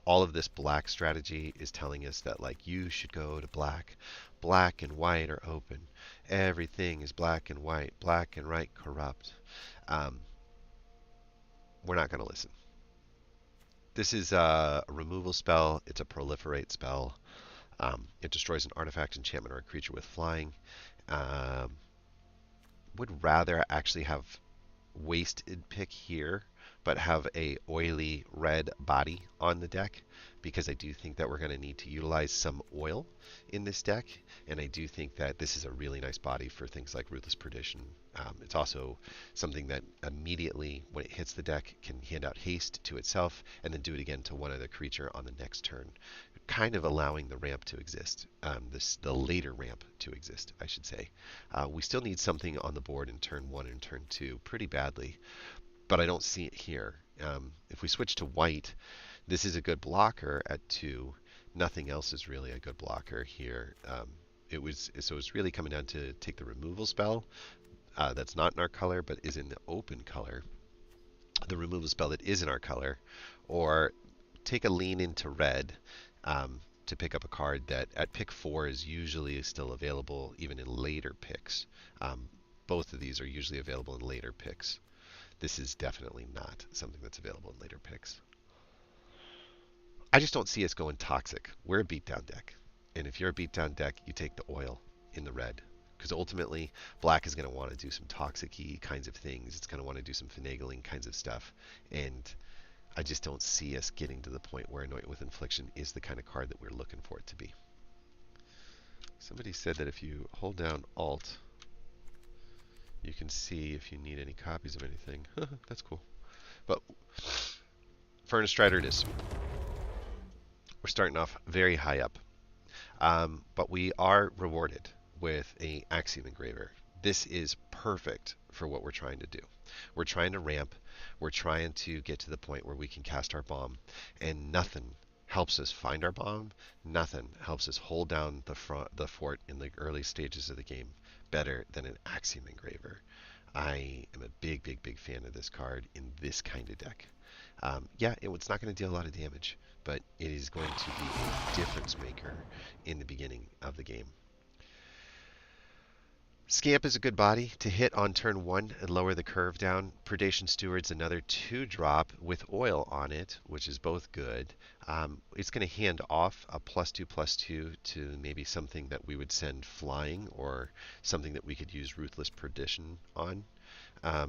All of this black strategy is telling us that, like, you should go to black. Black and white are open. Everything is black and white. Black and white corrupt. We're not going to listen. This is a removal spell. It's a proliferate spell. It destroys an artifact, enchantment, or a creature with flying. Would rather actually have wasted pick here, but have a oily red body on the deck, because I do think that we're going to need to utilize some oil in this deck, and I do think that this is a really nice body for things like Ruthless Perdition. It's also something that immediately, when it hits the deck, can hand out haste to itself, and then do it again to one other creature on the next turn, kind of allowing the ramp to exist, the later ramp to exist, I should say. We still need something on the board in turn 1 and turn 2 pretty badly, but I don't see it here. If we switch to white, this is a good blocker at 2. Nothing else is really a good blocker here. It's really coming down to take the removal spell that's not in our color but is in the open color, the removal spell that is in our color, or take a lean into red to pick up a card that at pick 4 is usually still available even in later picks. Both of these are usually available in later picks. This is definitely not something that's available in later picks. I just don't see us going toxic. We're a beatdown deck. And if you're a beatdown deck, you take the oil in the red. Because ultimately, black is going to want to do some toxic-y kinds of things. It's going to want to do some finagling kinds of stuff. And I just don't see us getting to the point where Anoint with Infliction is the kind of card that we're looking for it to be. Somebody said that if you hold down Alt, you can see if you need any copies of anything. That's cool. But Furnace Strider it is. We're starting off very high up. But we are rewarded with a Axiom Engraver. This is perfect for what we're trying to do. We're trying to ramp. We're trying to get to the point where we can cast our bomb. And nothing helps us find our bomb. Nothing helps us hold down the fort in the early stages of the game better than an Axiom Engraver. I am a big, big, big fan of this card in this kind of deck. Yeah, it's not going to deal a lot of damage, but it is going to be a difference maker in the beginning of the game. Scamp is a good body to hit on turn 1 and lower the curve down. Predation Steward's another 2-drop with oil on it, which is both good. It's going to hand off a +2/+2 to maybe something that we would send flying or something that we could use Ruthless Perdition on.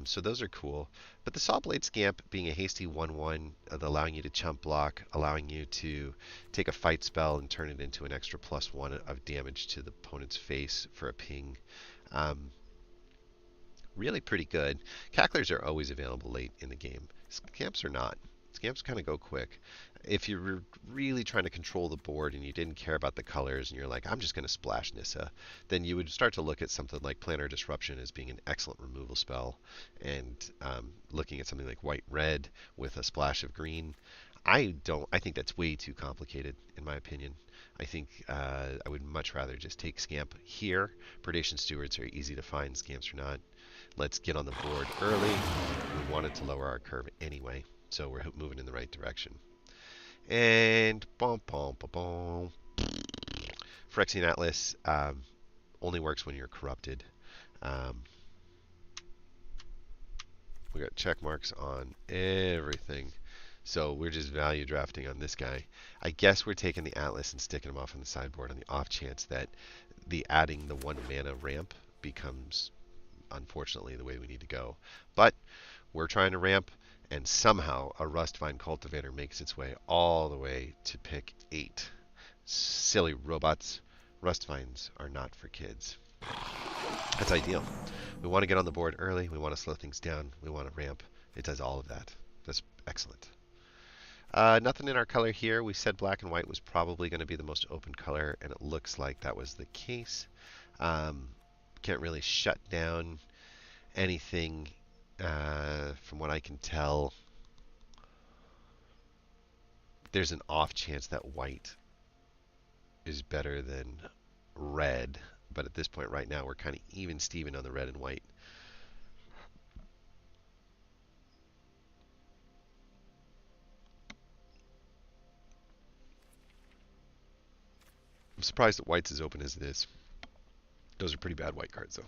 So those are cool. But the Sawblade Scamp being a hasty 1/1, allowing you to chump block, allowing you to take a fight spell and turn it into an extra +1 of damage to the opponent's face for a ping. Really pretty good. Cacklers are always available late in the game. Scamps are not. Scamps kind of go quick. If you were really trying to control the board and you didn't care about the colors and you're like, I'm just going to splash Nissa, then you would start to look at something like Planar Disruption as being an excellent removal spell, and looking at something like White-Red with a splash of green. I think that's way too complicated, in my opinion. I think I would much rather just take Scamp here. Predation Stewards are easy to find. Scamps are not. Let's get on the board early. We wanted to lower our curve anyway, so we're moving in the right direction. And Phyrexian Atlas only works when you're corrupted. We got check marks on everything. So we're just value drafting on this guy. I guess we're taking the Atlas and sticking him off on the sideboard on the off chance that the adding the 1 mana ramp becomes, unfortunately, the way we need to go. But we're trying to ramp, and somehow a Rustvine Cultivator makes its way all the way to pick 8. Silly robots. Rustvines are not for kids. That's ideal. We want to get on the board early. We want to slow things down. We want to ramp. It does all of that. That's excellent. Nothing in our color here. We said black and white was probably going to be the most open color, and it looks like that was the case. Can't really shut down anything from what I can tell. There's an off chance that white is better than red, but at this point right now we're kind of even Steven on the red and white. I'm surprised that white's as open as it is. Those are pretty bad white cards, though.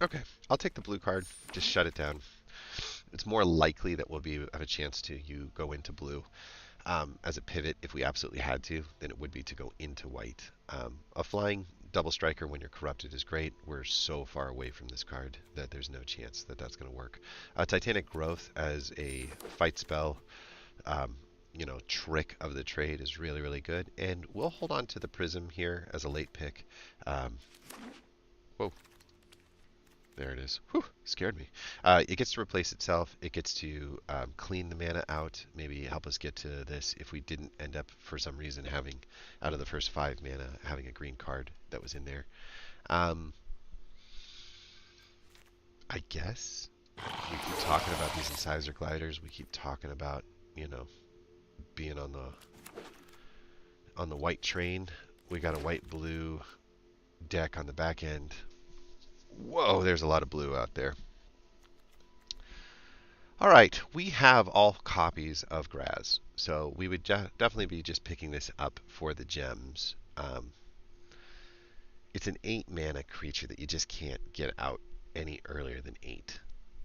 Okay, I'll take the blue card. Just shut it down. It's more likely that we'll have a chance to go into blue as a pivot if we absolutely had to than it would be to go into white. A flying double striker when you're corrupted is great. We're so far away from this card that there's no chance that that's going to work. Titanic Growth as a fight spell, trick of the trade is really, really good. And we'll hold on to the Prism here as a late pick. Whoa. There it is. Whew, scared me. It gets to replace itself. It gets to clean the mana out, maybe help us get to this if we didn't end up, for some reason, having, out of the first 5 mana, having a green card that was in there. I guess we keep talking about these incisor gliders. We keep talking about, being on the white train. We got a white-blue deck on the back end. Whoa, there's a lot of blue out there. All right, we have all copies of Graz, so we would definitely be just picking this up for the gems. It's an 8 mana creature that you just can't get out any earlier than 8.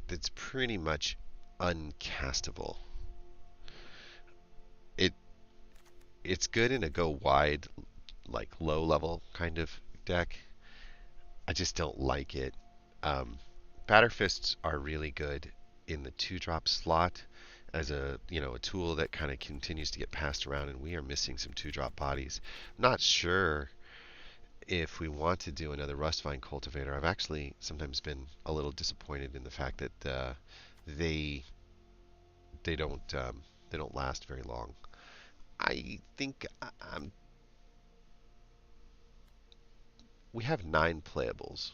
That's pretty much uncastable. It it's good in a go wide, like low level kind of deck. I just don't like it. Um, Batter Fists are really good in the 2-drop slot as a tool that kind of continues to get passed around, and we are missing some 2-drop bodies. I'm not sure if we want to do another Rustvine Cultivator. I've actually sometimes been a little disappointed in the fact that they they don't they don't last very long. I think we have 9 playables.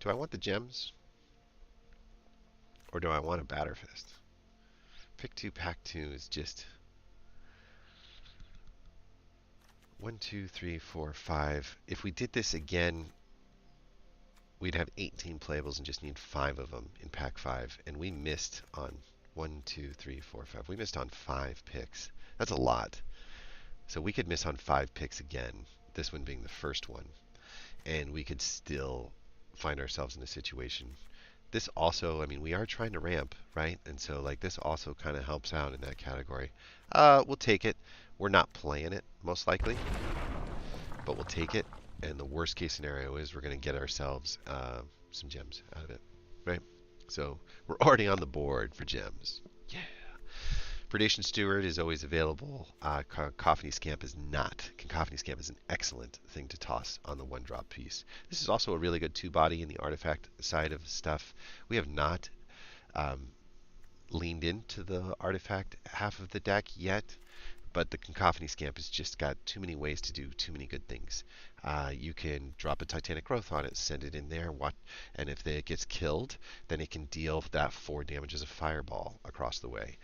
Do I want the gems or do I want a Batter Fist? Pick 2, pack 2 is just 1, 2, 3, 4, 5. If we did this again, we'd have 18 playables and just need 5 of them in pack 5. And we missed on 1, 2, 3, 4, 5. We missed on 5 picks. That's a lot. So we could miss on 5 picks again, this one being the first one. And we could still find ourselves in a situation. This also, I mean, we are trying to ramp, right? And so, like, this also kind of helps out in that category. We'll take it. We're not playing it, most likely, but we'll take it. And the worst case scenario is we're going to get ourselves some gems out of it, right? So we're already on the board for gems. Yeah. Predation Steward is always available. Cacophony Scamp is not. Cacophony Scamp is an excellent thing to toss on the 1-drop piece. This is also a really good 2-body in the artifact side of stuff. We have not leaned into the artifact half of the deck yet, but the Cacophony Scamp has just got too many ways to do too many good things. You can drop a Titanic Growth on it, send it in there, and if it gets killed, then it can deal that 4 damage as a fireball across the way.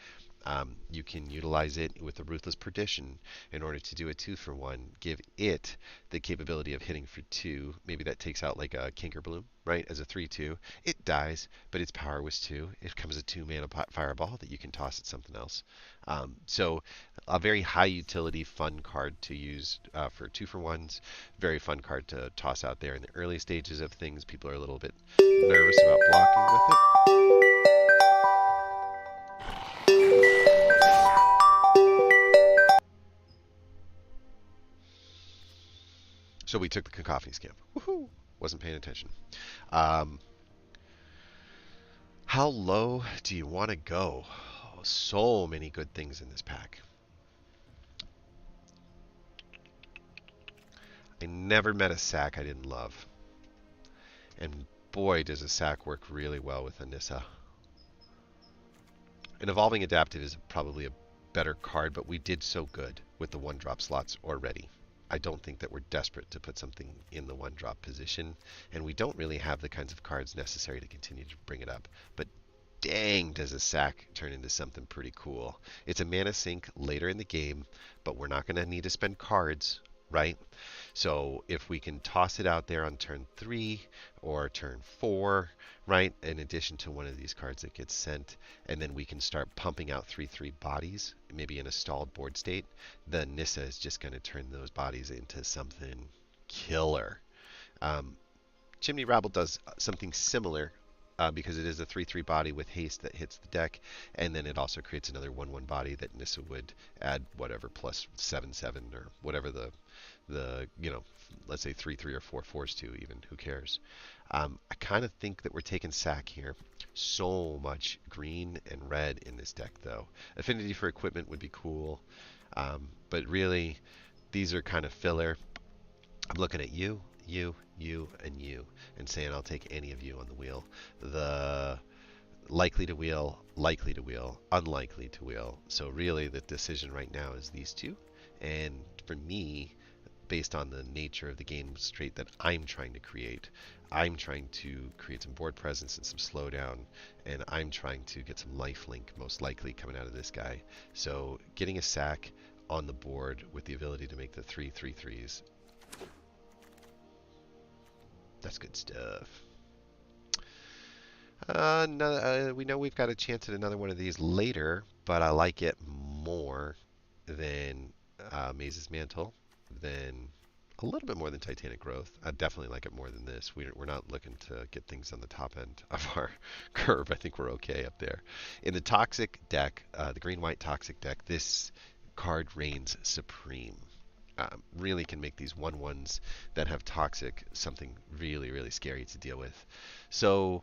You can utilize it with the Ruthless Perdition in order to do a 2-for-1. Give it the capability of hitting for 2. Maybe that takes out like a Kinkerbloom, right? As a 3-2. It dies, but its power was 2. It becomes a 2-mana fireball that you can toss at something else. So a very high utility, fun card to use for 2-for-1s. Very fun card to toss out there in the early stages of things. People are a little bit nervous about blocking with it. So we took the Cacophony Scamp. Woohoo! Wasn't paying attention. How low do you want to go? Oh, so many good things in this pack. I never met a sack I didn't love. And boy, does a sack work really well with Anissa. An Evolving Adaptive is probably a better card, but we did so good with the 1-drop slots already. I don't think that we're desperate to put something in the 1-drop position, and we don't really have the kinds of cards necessary to continue to bring it up. But dang, does a sack turn into something pretty cool. It's a mana sink later in the game, but we're not going to need to spend cards, right? So if we can toss it out there on turn 3 or turn 4, right, in addition to one of these cards that gets sent, and then we can start pumping out 3/3 bodies, maybe in a stalled board state, the Nissa is just going to turn those bodies into something killer. Chimney Rabble does something similar because it is a 3/3 body with haste that hits the deck, and then it also creates another 1/1 body that Nissa would add whatever plus 7/7 or whatever the let's say 3/3 or 4/4s to even. Who cares? I kind of think that we're taking sack here. So much green and red in this deck, though. Affinity for Equipment would be cool, but really, these are kind of filler. I'm looking at you, and you, and saying I'll take any of you on the wheel. The likely to wheel, unlikely to wheel. So really, the decision right now is these two. And for me, based on the nature of the game straight that I'm trying to create, I'm trying to create some board presence and some slowdown, and I'm trying to get some lifelink, most likely coming out of this guy. So getting a sack on the board with the ability to make the 3/3/3s, that's good stuff. No, we know we've got a chance at another one of these later, but I like it more than Maze's Mantle, than a little bit more than Titanic Growth. I definitely like it more than this. We're not looking to get things on the top end of our curve. I think we're okay up there. In the Toxic deck, the green-white Toxic deck, this card reigns supreme. Really can make these 1/1s that have Toxic something really, really scary to deal with. So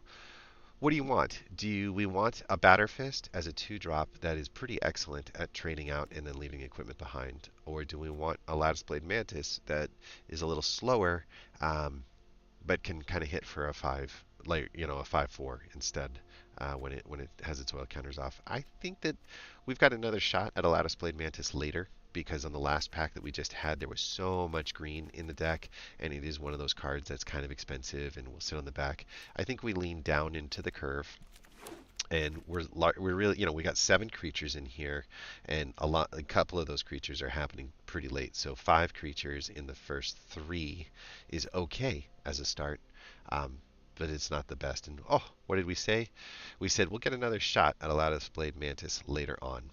what do you want? Do we want a Batter Fist as a 2-drop that is pretty excellent at trading out and then leaving equipment behind? Or do we want a Lattice Blade Mantis that is a little slower, but can kind of hit for a 5, like, a 5/4 instead, when it has its oil counters off? I think that we've got another shot at a Lattice Blade Mantis later, because on the last pack that we just had, there was so much green in the deck, and it is one of those cards that's kind of expensive and will sit on the back. I think we lean down into the curve, and we're really, we got 7 creatures in here, and a couple of those creatures are happening pretty late. So 5 creatures in the first 3 is okay as a start, but it's not the best. And oh, what did we say? We said we'll get another shot at a Lattice Blade Mantis later on.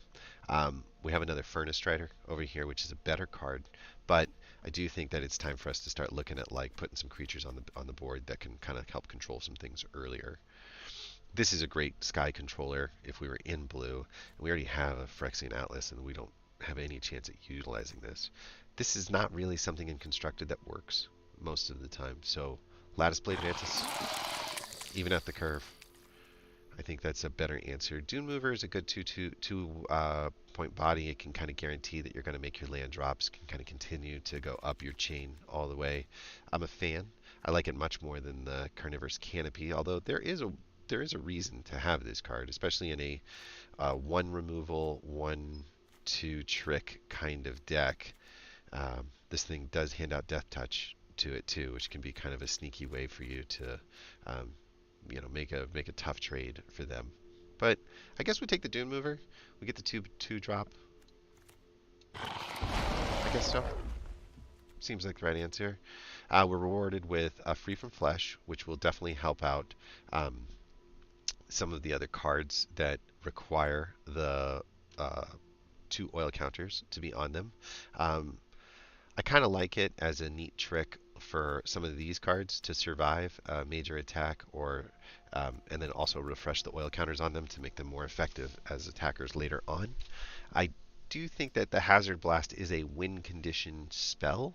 We have another Furnace Strider over here, which is a better card, but I do think that it's time for us to start looking at like putting some creatures on the board that can kind of help control some things earlier. This is a great Sky controller if we were in blue. We already have a Phyrexian Atlas, and we don't have any chance at utilizing this. This is not really something in Constructed that works most of the time. So Lattice Blade Mantis, even at the curve. I think that's a better answer. Dune Mover is a good two point body. It can kind of guarantee that you're going to make your land drops, can kind of continue to go up your chain all the way. I'm a fan. I like it much more than the Carnivorous Canopy, although there is a reason to have this card, especially in a 1 removal, 1/2 trick kind of deck. This thing does hand out Death Touch to it too, which can be kind of a sneaky way for you to um, make a tough trade for them. But I guess we take the Dune Mover. We get the two drop. I guess so. Seems like the right answer. We're rewarded with a Free from Flesh, which will definitely help out some of the other cards that require the 2 oil counters to be on them. I kind of like it as a neat trick for some of these cards to survive a major attack, or and then also refresh the oil counters on them to make them more effective as attackers later on. I do think that the Hazard Blast is a win condition spell,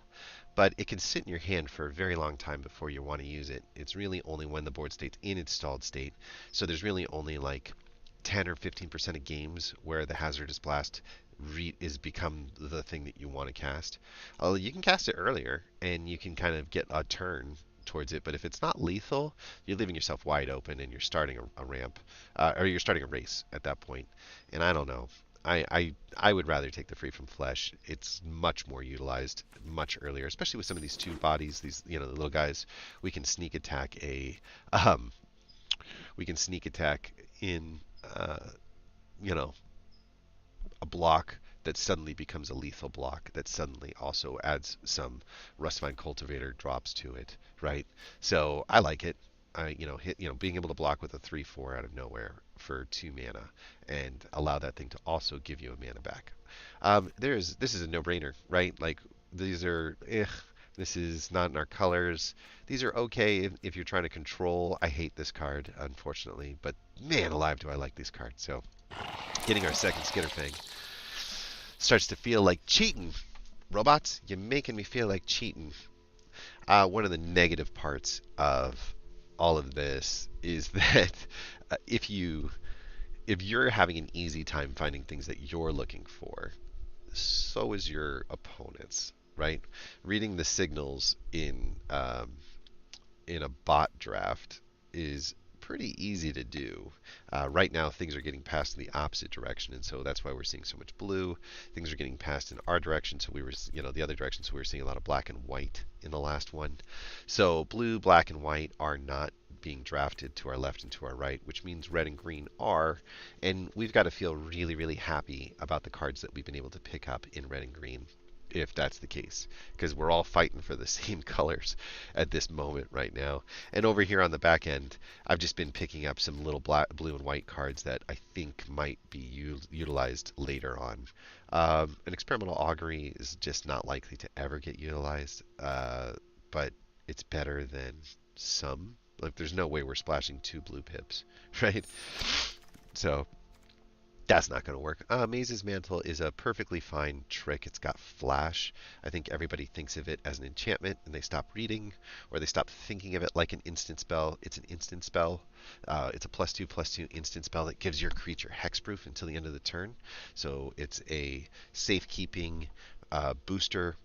but it can sit in your hand for a very long time before you want to use it. It's really only when the board state's in its stalled state. So there's really only like 10 or 15% of games where the Hazardous Blast is become the thing that you want to cast. You can cast it earlier, and you can kind of get a turn towards it, but if it's not lethal, you're leaving yourself wide open, and you're starting a ramp, or you're starting a race at that point. And I don't know. I would rather take the Free from Flesh. It's much more utilized much earlier, especially with some of these 2 bodies. These, the little guys. We can sneak attack um, we can sneak attack in, you know, a block that suddenly becomes a lethal block that suddenly also adds some Rustvine Cultivator drops to it, right? So I like it. Being able to block with a 3/4 out of nowhere for 2 mana and allow that thing to also give you a mana back. This is a no-brainer, right? Like, these are, this is not in our colors. These are okay if you're trying to control. I hate this card, unfortunately, but man alive, do I like these cards. So getting our second Skitterfang starts to feel like cheating. Robots, you're making me feel like cheating. One of the negative parts of all of this is that if you're having an easy time finding things that you're looking for, so is your opponents, right? Reading the signals in a bot draft is pretty easy to do. Right now, things are getting passed in the opposite direction, and so that's why we're seeing so much blue. Things are getting passed in our direction, so we were, the other direction, so we were seeing a lot of black and white in the last one. So blue, black, and white are not being drafted to our left and to our right, which means red and green are, and we've got to feel really, really happy about the cards that we've been able to pick up in red and green. if that's the case, because we're all fighting for the same colors at this moment right now. And over here on the back end, I've just been picking up some little black, blue and white cards that I think might be utilized later on. An experimental augury is just not likely to ever get utilized, but it's better than some. Like, there's no way we're splashing 2 blue pips, right? So that's not going to work. Maze's Mantle is a perfectly fine trick. It's got flash. I think everybody thinks of it as an enchantment, and they stop reading, or they stop thinking of it like an instant spell. It's an instant spell. It's a +2/+2 instant spell that gives your creature hexproof until the end of the turn. So it's a safekeeping booster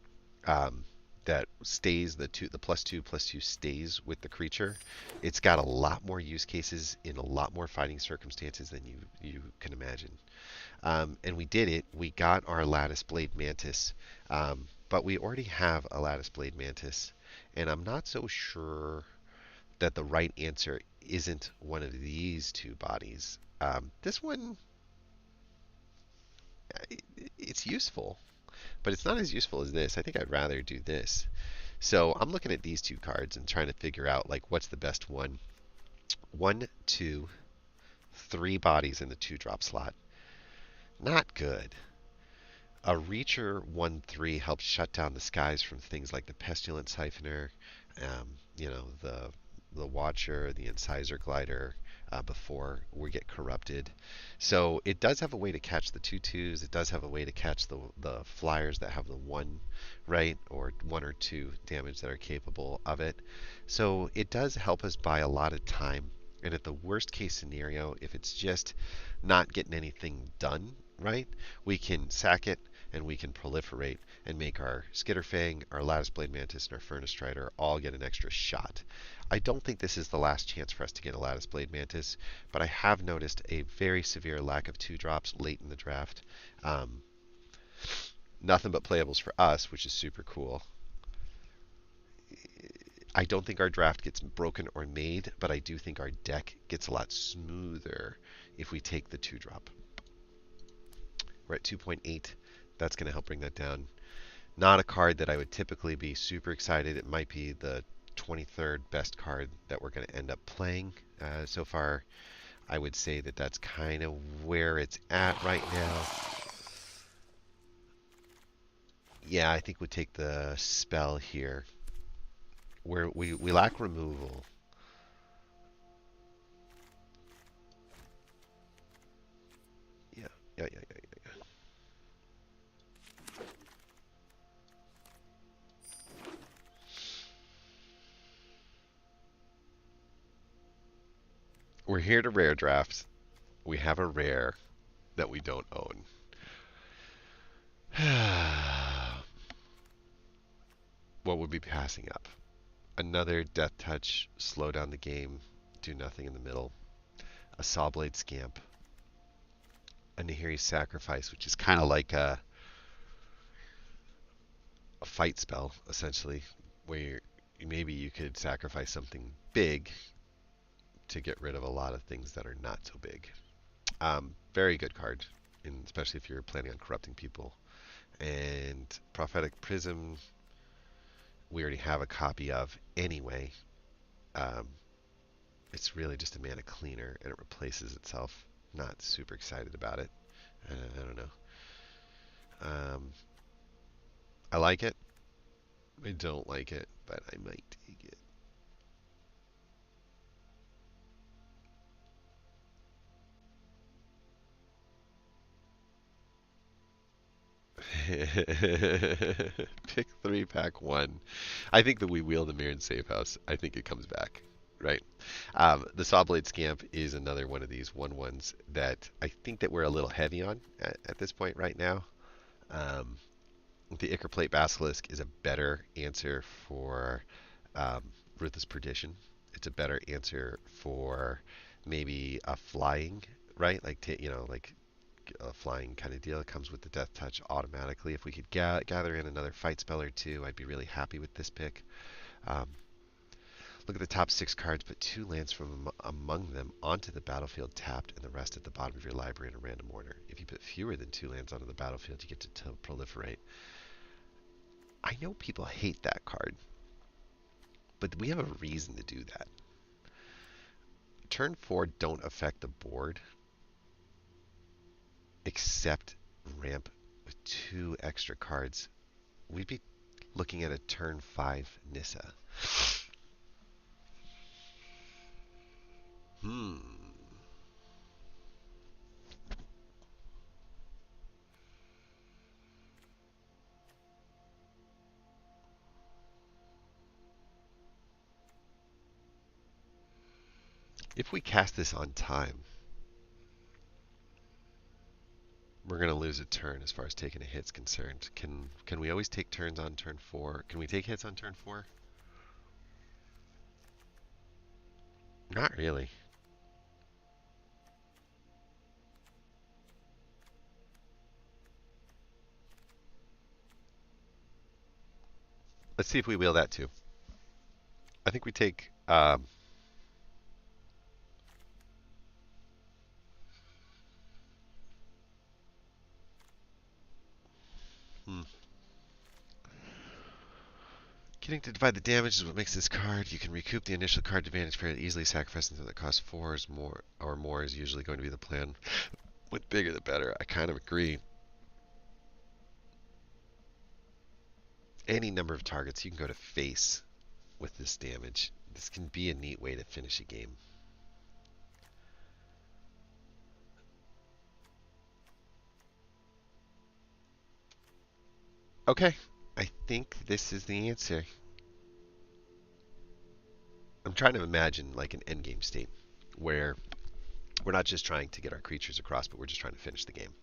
that stays the +2/+2 stays with the creature. It's got a lot more use cases in a lot more fighting circumstances than you can imagine. And we did it. We got our Lattice Blade Mantis, but we already have a Lattice Blade Mantis, and I'm not so sure that the right answer isn't one of these 2 bodies. This one, it's useful, but it's not as useful as this. I think I'd rather do this. So I'm looking at these 2 cards and trying to figure out like what's the best one. 1, 2, 3 bodies in the 2-drop slot. Not good. A Reacher 1/3 helps shut down the skies from things like the Pestilent Siphoner, the Watcher, the Incisor Glider, before we get corrupted. So it does have a way to catch the 2/2s. It does have a way to catch the flyers that have the 1, right, or 1 or 2 damage that are capable of it. So it does help us buy a lot of time. And at the worst case scenario, if it's just not getting anything done, right, we can sack it and we can proliferate and make our Skitterfang, our Lattice Blade Mantis, and our Furnace Strider all get an extra shot. I don't think this is the last chance for us to get a Lattice Blade Mantis, but I have noticed a very severe lack of 2-drops late in the draft. Nothing but playables for us, which is super cool. I don't think our draft gets broken or made, but I do think our deck gets a lot smoother if we take the 2-drop. We're at 2.8. That's going to help bring that down. Not a card that I would typically be super excited. It might be the 23rd best card that we're going to end up playing. So far, I would say that that's kind of where it's at right now. Yeah, I think we'd take the spell here. Where we lack removal. Yeah, yeah, yeah, yeah, yeah. We're here to rare draft. We have a rare that we don't own. What would be passing up? Another Death Touch, slow down the game, do nothing in the middle. A Sawblade Scamp. A Nahiri's Sacrifice, which is kind of like a fight spell, essentially, where maybe you could sacrifice something big to get rid of a lot of things that are not so big. Very good card, especially if you're planning on corrupting people. And Prophetic Prism, we already have a copy of anyway. It's really just a mana cleaner, and it replaces itself. Not super excited about it. I don't know. I like it. I don't like it, but I might take it. Pick 3, pack 1. I think that we wheel the mirror in safe house. I think it comes back, right? The Sawblade Scamp is another one of these 1/1s that I think that we're a little heavy on at this point right now. The Ichor Plate Basilisk is a better answer for Ruthless Perdition. It's a better answer for maybe a flying, right? Like, like a flying kind of deal. It comes with the Death Touch automatically. If we could gather in another fight spell or 2, I'd be really happy with this pick. Look at the top 6 cards, put 2 lands from among them onto the battlefield tapped, and the rest at the bottom of your library in a random order. If you put fewer than 2 lands onto the battlefield, you get to proliferate. I know people hate that card, but we have a reason to do that. Turn 4 don't affect the board, except ramp with 2 extra cards. We'd be looking at a turn 5 Nissa. Hmm. If we cast this on time, we're going to lose a turn as far as taking a hit's concerned. Can we always take turns on turn 4? Can we take hits on turn 4? Not really. Let's see if we wheel that too. I think we take. Hmm. Getting to divide the damage is what makes this card. You can recoup the initial card advantage fairly easily. Sacrificing something that costs 4 is more or more is usually going to be the plan. With bigger the better. I kind of agree. Any number of targets you can go to face with this damage. This can be a neat way to finish a game. Okay, I think this is the answer. I'm trying to imagine like an endgame state where we're not just trying to get our creatures across, but we're just trying to finish the game.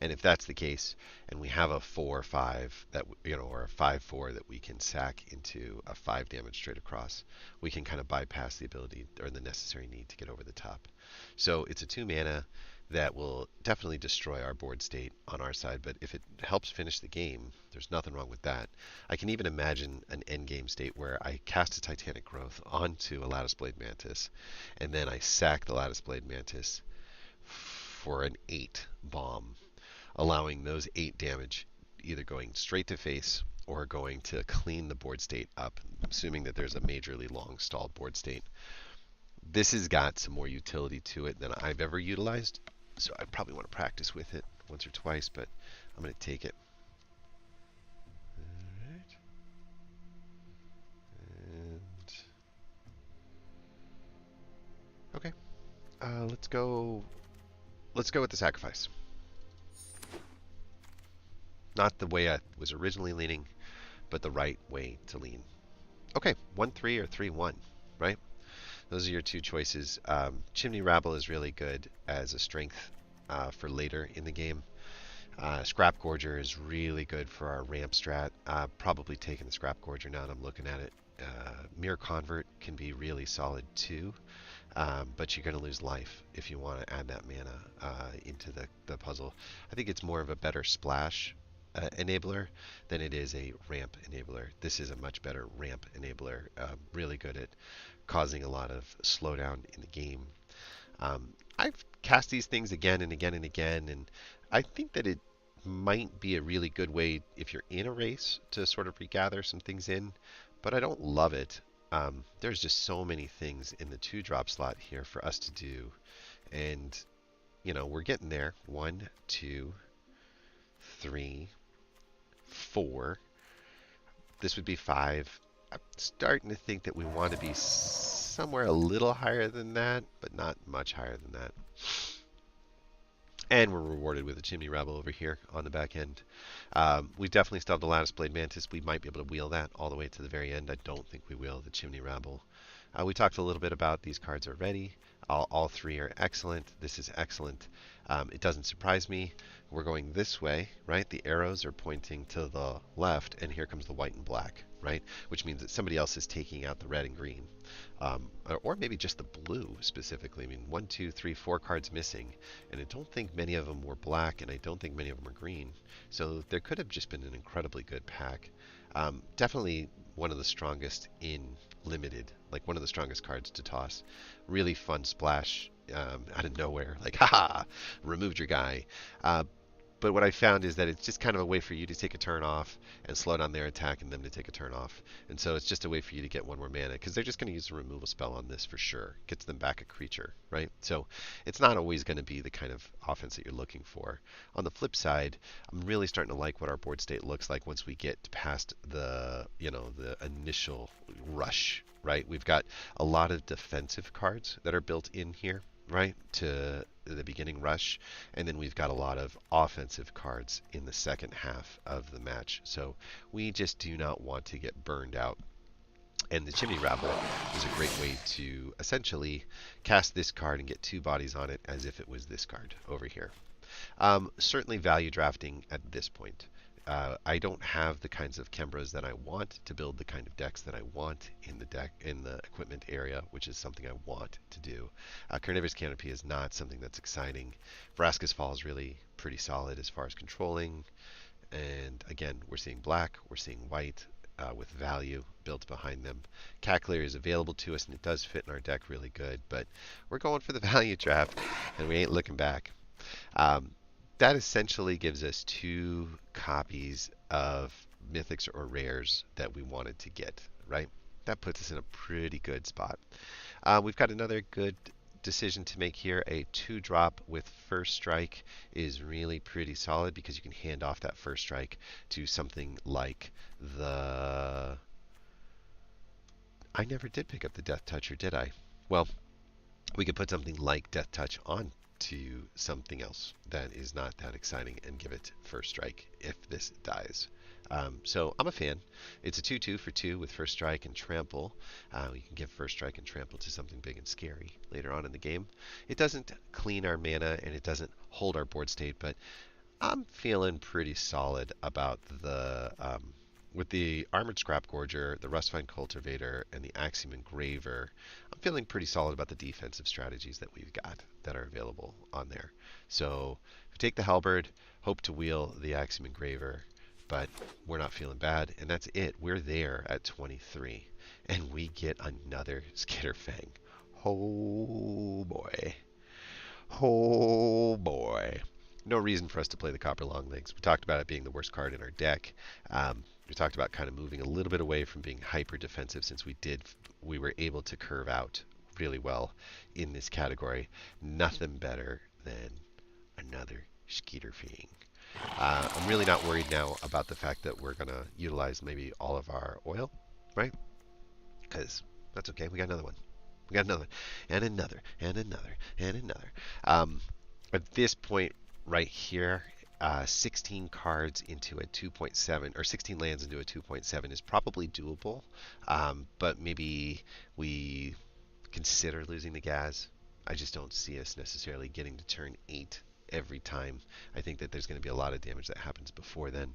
And if that's the case, and we have a 4/5 that or a 5/4 that we can sack into a 5 damage straight across, we can kind of bypass the ability or the necessary need to get over the top. So it's a 2 mana that will definitely destroy our board state on our side, but if it helps finish the game, there's nothing wrong with that. I can even imagine an end game state where I cast a Titanic Growth onto a Lattice Blade Mantis, and then I sack the Lattice Blade Mantis for an 8 bomb, allowing those 8 damage either going straight to face or going to clean the board state up, assuming that there's a majorly long stalled board state. This has got some more utility to it than I've ever utilized, so I probably want to practice with it once or twice, but I'm going to take it. All right. And okay, let's go. Let's go with the sacrifice. Not the way I was originally leaning, but the right way to lean. Okay, 1/3 or 3/1, right? Those are your two choices. Chimney Rabble is really good as a strength for later in the game. Scrap Gorger is really good for our ramp strat. Probably taking the Scrap Gorger now that I'm looking at it. Mirror Convert can be really solid too, but you're going to lose life if you want to add that mana into the puzzle. I think it's more of a better splash enabler than it is a ramp enabler. This is a much better ramp enabler, really good at causing a lot of slowdown in the game. I've cast these things again and again and again, and I think that it might be a really good way if you're in a race to sort of regather some things in, but I don't love it. There's just so many things in the 2-drop slot here for us to do, and we're getting there. 1, 2, 3, 4. This would be 5. I'm starting to think that we want to be somewhere a little higher than that, but not much higher than that. And we're rewarded with a Chimney Rebel over here on the back end. We definitely still have the Lattice Blade Mantis. We might be able to wheel that all the way to the very end. I don't think we will the Chimney Rebel. We talked a little bit about these cards already. All 3 are excellent. This is excellent. It doesn't surprise me. We're going this way, right? The arrows are pointing to the left, and here comes the white and black, right? Which means that somebody else is taking out the red and green. Or maybe just the blue specifically. I mean, 1, 2, 3, 4 cards missing, and I don't think many of them were black, and I don't think many of them are green. So there could have just been an incredibly good pack. Definitely one of the strongest in limited, like one of the strongest cards to toss. Really fun splash out of nowhere, like haha, removed your guy. But what I found is that it's just kind of a way for you to take a turn off and slow down their attack and them to take a turn off. And so it's just a way for you to get one more mana because they're just going to use a removal spell on this for sure. Gets them back a creature, right? So it's not always going to be the kind of offense that you're looking for. On the flip side, I'm really starting to like what our board state looks like once we get past the, the initial rush, right? We've got a lot of defensive cards that are built in here, right, to the beginning rush, and then we've got a lot of offensive cards in the second half of the match. So we just do not want to get burned out. And the Chimney Rabble is a great way to essentially cast this card and get two bodies on it as if it was this card over here. Certainly value drafting at this point. I don't have the kinds of Kembras that I want to build the kind of decks that I want in the equipment area, which is something I want to do. Carnivorous Canopy is not something that's exciting. Vraska's Fall is really pretty solid as far as controlling. And again, we're seeing black, we're seeing white with value built behind them. Cackler is available to us, and it does fit in our deck really good. But we're going for the value draft, and we ain't looking back. That essentially gives us two copies of mythics or rares that we wanted to get, right? That puts us in a pretty good spot. We've got another good decision to make here. A 2-drop with first strike is really pretty solid because you can hand off that first strike to something like the... I never did pick up the Death Toucher, did I? Well, we could put something like Death Touch on to something else that is not that exciting and give it first strike if this dies. So I'm a fan. It's a 2/2 for 2 with first strike and trample. You can give first strike and trample to something big and scary later on in the game. It doesn't clean our mana and it doesn't hold our board state, but I'm feeling pretty solid about the with the Armored Scrap Gorger, the Rustvine Cultivator, and the Axiom Engraver. I'm feeling pretty solid about the defensive strategies that we've got that are available on there. So if we take the Halberd, hope to wheel the Axiom Engraver, but we're not feeling bad, and that's it. We're there at 23, and we get another Skitterfang. Oh boy. Oh boy. No reason for us to play the Copper Longlegs. We talked about it being the worst card in our deck. We talked about kind of moving a little bit away from being hyper defensive since we were able to curve out really well in this category. Nothing better than another Skitterfang. I'm really not worried now about the fact that we're going to utilize maybe all of our oil, right? Because that's okay. We got another one. We got another, and another, and another, and another. At this point right here, 16 cards into a 2.7, or 16 lands into a 2.7 is probably doable, but maybe we consider losing the Gaz. I just don't see us necessarily getting to turn 8 every time. I think that there's going to be a lot of damage that happens before then.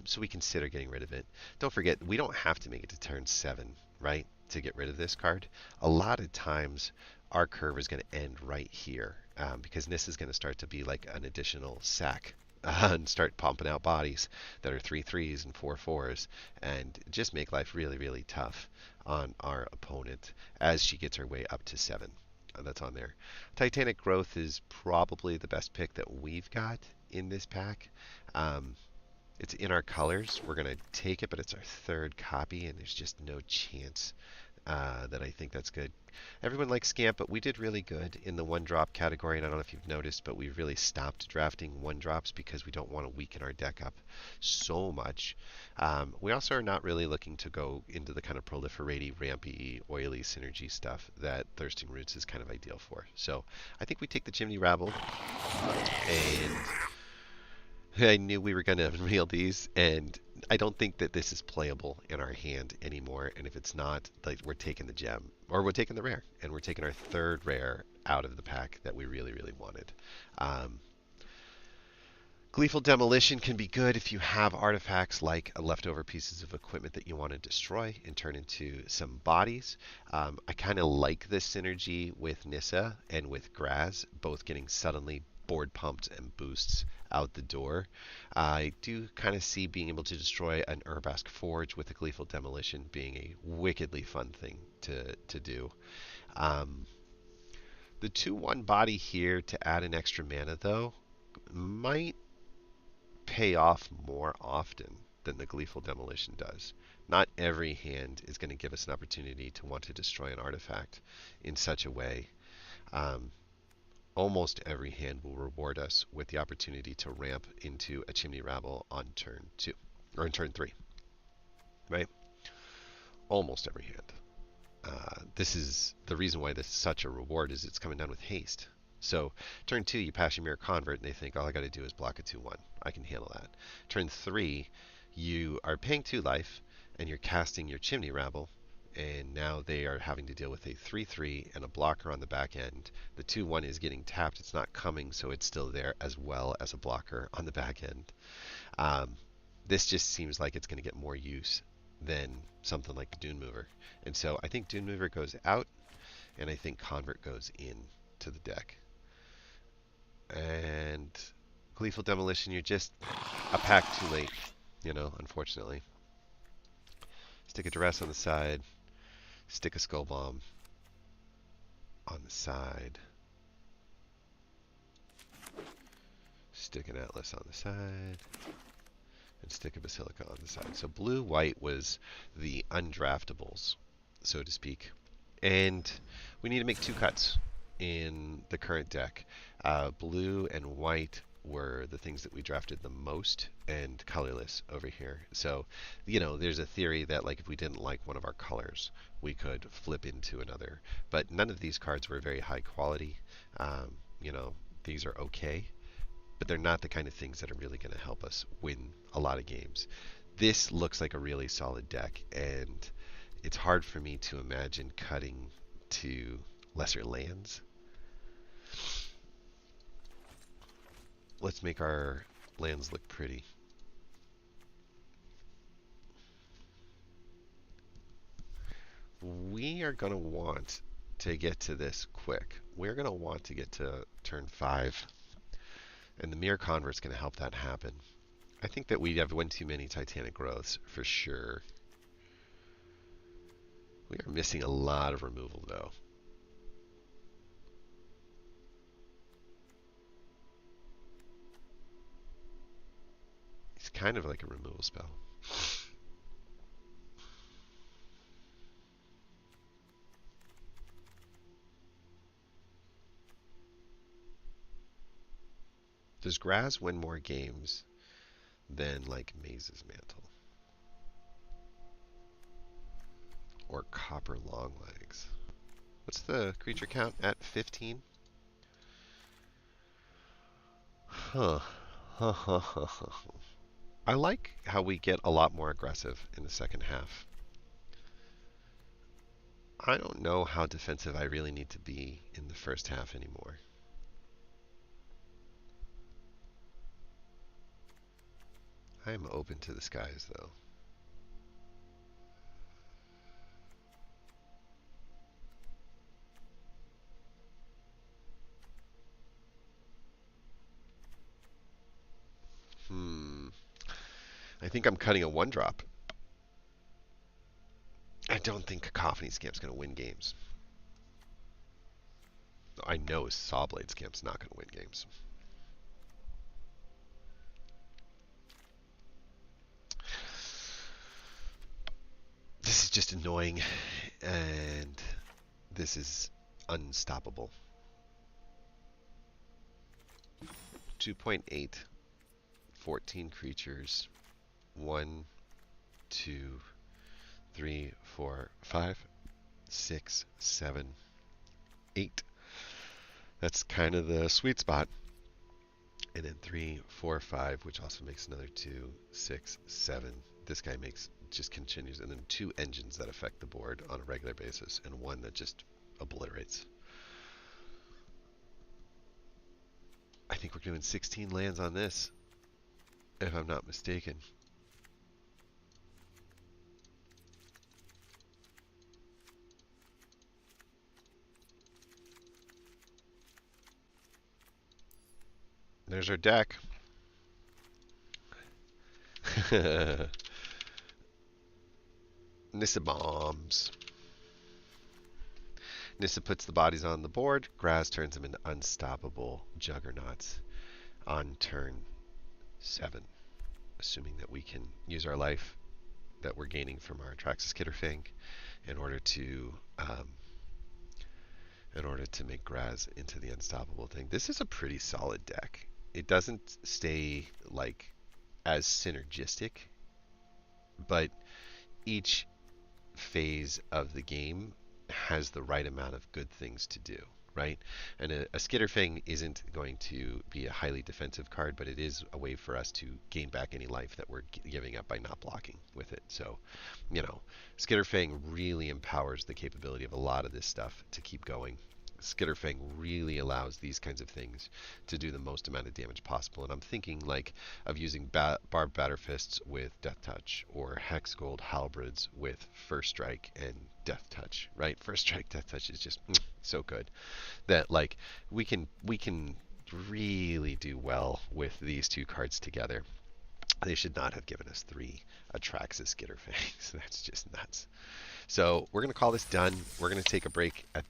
So we consider getting rid of it. Don't forget, we don't have to make it to turn 7, right, to get rid of this card. A lot of times, our curve is going to end right here because this is going to start to be like an additional sack and start pumping out bodies that are 3/3s and 4/4s and just make life really, really tough on our opponent as she gets her way up to 7. That's on there. Titanic Growth is probably the best pick that we've got in this pack. It's in our colors. We're going to take it, but it's our 3rd copy, and there's just no chance that I think that's good. Everyone likes Scamp, but we did really good in the 1-drop category, and I don't know if you've noticed, but we've really stopped drafting 1-drops because we don't want to weaken our deck up so much. We also are not really looking to go into the kind of proliferating, rampy, oily synergy stuff that Thirsting Roots is kind of ideal for. So I think we take the Chimney Rabble, and I knew we were going to unveil these, and I don't think that this is playable in our hand anymore. And if it's not, like, we're taking the gem, or we're taking the rare, and we're taking our 3rd rare out of the pack that we really, really wanted. Gleeful Demolition can be good if you have artifacts like leftover pieces of equipment that you want to destroy and turn into some bodies. I kind of like this synergy with Nissa and with Graz, both getting suddenly board pumped and boosts out the door. I do kind of see being able to destroy an Urbask Forge with a Gleeful Demolition being a wickedly fun thing to do. The 2/1 body here to add an extra mana, though, might pay off more often than the Gleeful Demolition does. Not every hand is going to give us an opportunity to want to destroy an artifact in such a way. Um, Almost every hand will reward us with the opportunity to ramp into a Chimney Rabble on turn 2, or in turn 3, right? Almost every hand. This is the reason why this is such a reward is it's coming down with haste. So turn 2, you pass your Mirror Convert, and they think all I got to do is block a 2/1. I can handle that. Turn 3, you are paying 2 life, and you're casting your Chimney Rabble, and now they are having to deal with a 3/3 and a blocker on the back end. The 2/1 is getting tapped. It's not coming, so it's still there as well as a blocker on the back end. This just seems like it's going to get more use than something like Dune Mover. And so I think Dune Mover goes out, and I think Convert goes in to the deck. And Gleeful Demolition, you're just a pack too late, unfortunately. Stick a Duress on the side, stick a Skull Bomb on the side, stick an Atlas on the side, and stick a Basilica on the side. So blue-white was the undraftables, so to speak. And we need to make 2 cuts in the current deck. Blue and white were the things that we drafted the most, and colorless over here. So, there's a theory that like if we didn't like one of our colors, we could flip into another. But none of these cards were very high quality. These are okay, but they're not the kind of things that are really going to help us win a lot of games. This looks like a really solid deck, and it's hard for me to imagine cutting to lesser lands. Let's make our lands look pretty. We are going to want to get to this quick. We're going to want to get to turn 5. And the Mirror Convert's going to help that happen. I think that we have one too many Titanic Growths for sure. We are missing a lot of removal though. It's kind of like a removal spell. Does Graz win more games than like Maze's Mantle? Or Copper Longlegs? What's the creature count at 15? Huh. I like how we get a lot more aggressive in the second half. I don't know how defensive I really need to be in the first half anymore. I am open to the skies, though. I think I'm cutting a 1-drop. I don't think Cacophony Scamp's going to win games. I know Sawblade Scamp's not going to win games. This is just annoying, and this is unstoppable. 2.8, 14 creatures, 1, 2, 3, 4, 5, 6, 7, 8. That's kind of the sweet spot. And then 3, 4, 5, which also makes another 2, 6, 7. This guy just continues. And then 2 engines that affect the board on a regular basis, and 1 that just obliterates. I think we're doing 16 lands on this, if I'm not mistaken. There's our deck. Nissa bombs. Nissa puts the bodies on the board. Graz turns them into unstoppable juggernauts on turn 7. assuming that we can use our life that we're gaining from our Atraxa Skitterfang in order to make Graz into the unstoppable thing. This is a pretty solid deck. It doesn't stay like as synergistic, but each phase of the game has the right amount of good things to do, right? And a Skitterfang isn't going to be a highly defensive card, but it is a way for us to gain back any life that we're giving up by not blocking with it. So, Skitterfang really empowers the capability of a lot of this stuff to keep going. Skitterfang really allows these kinds of things to do the most amount of damage possible. And I'm thinking like of using Barbed Batterfists with Death Touch, or Hex Gold Halberds with First Strike and Death Touch, right? First Strike, Death Touch is just so good that like we can really do well with these two cards together. They should not have given us 3 Atraxa Skitterfangs. That's just nuts. So we're going to call this done. We're going to take a break at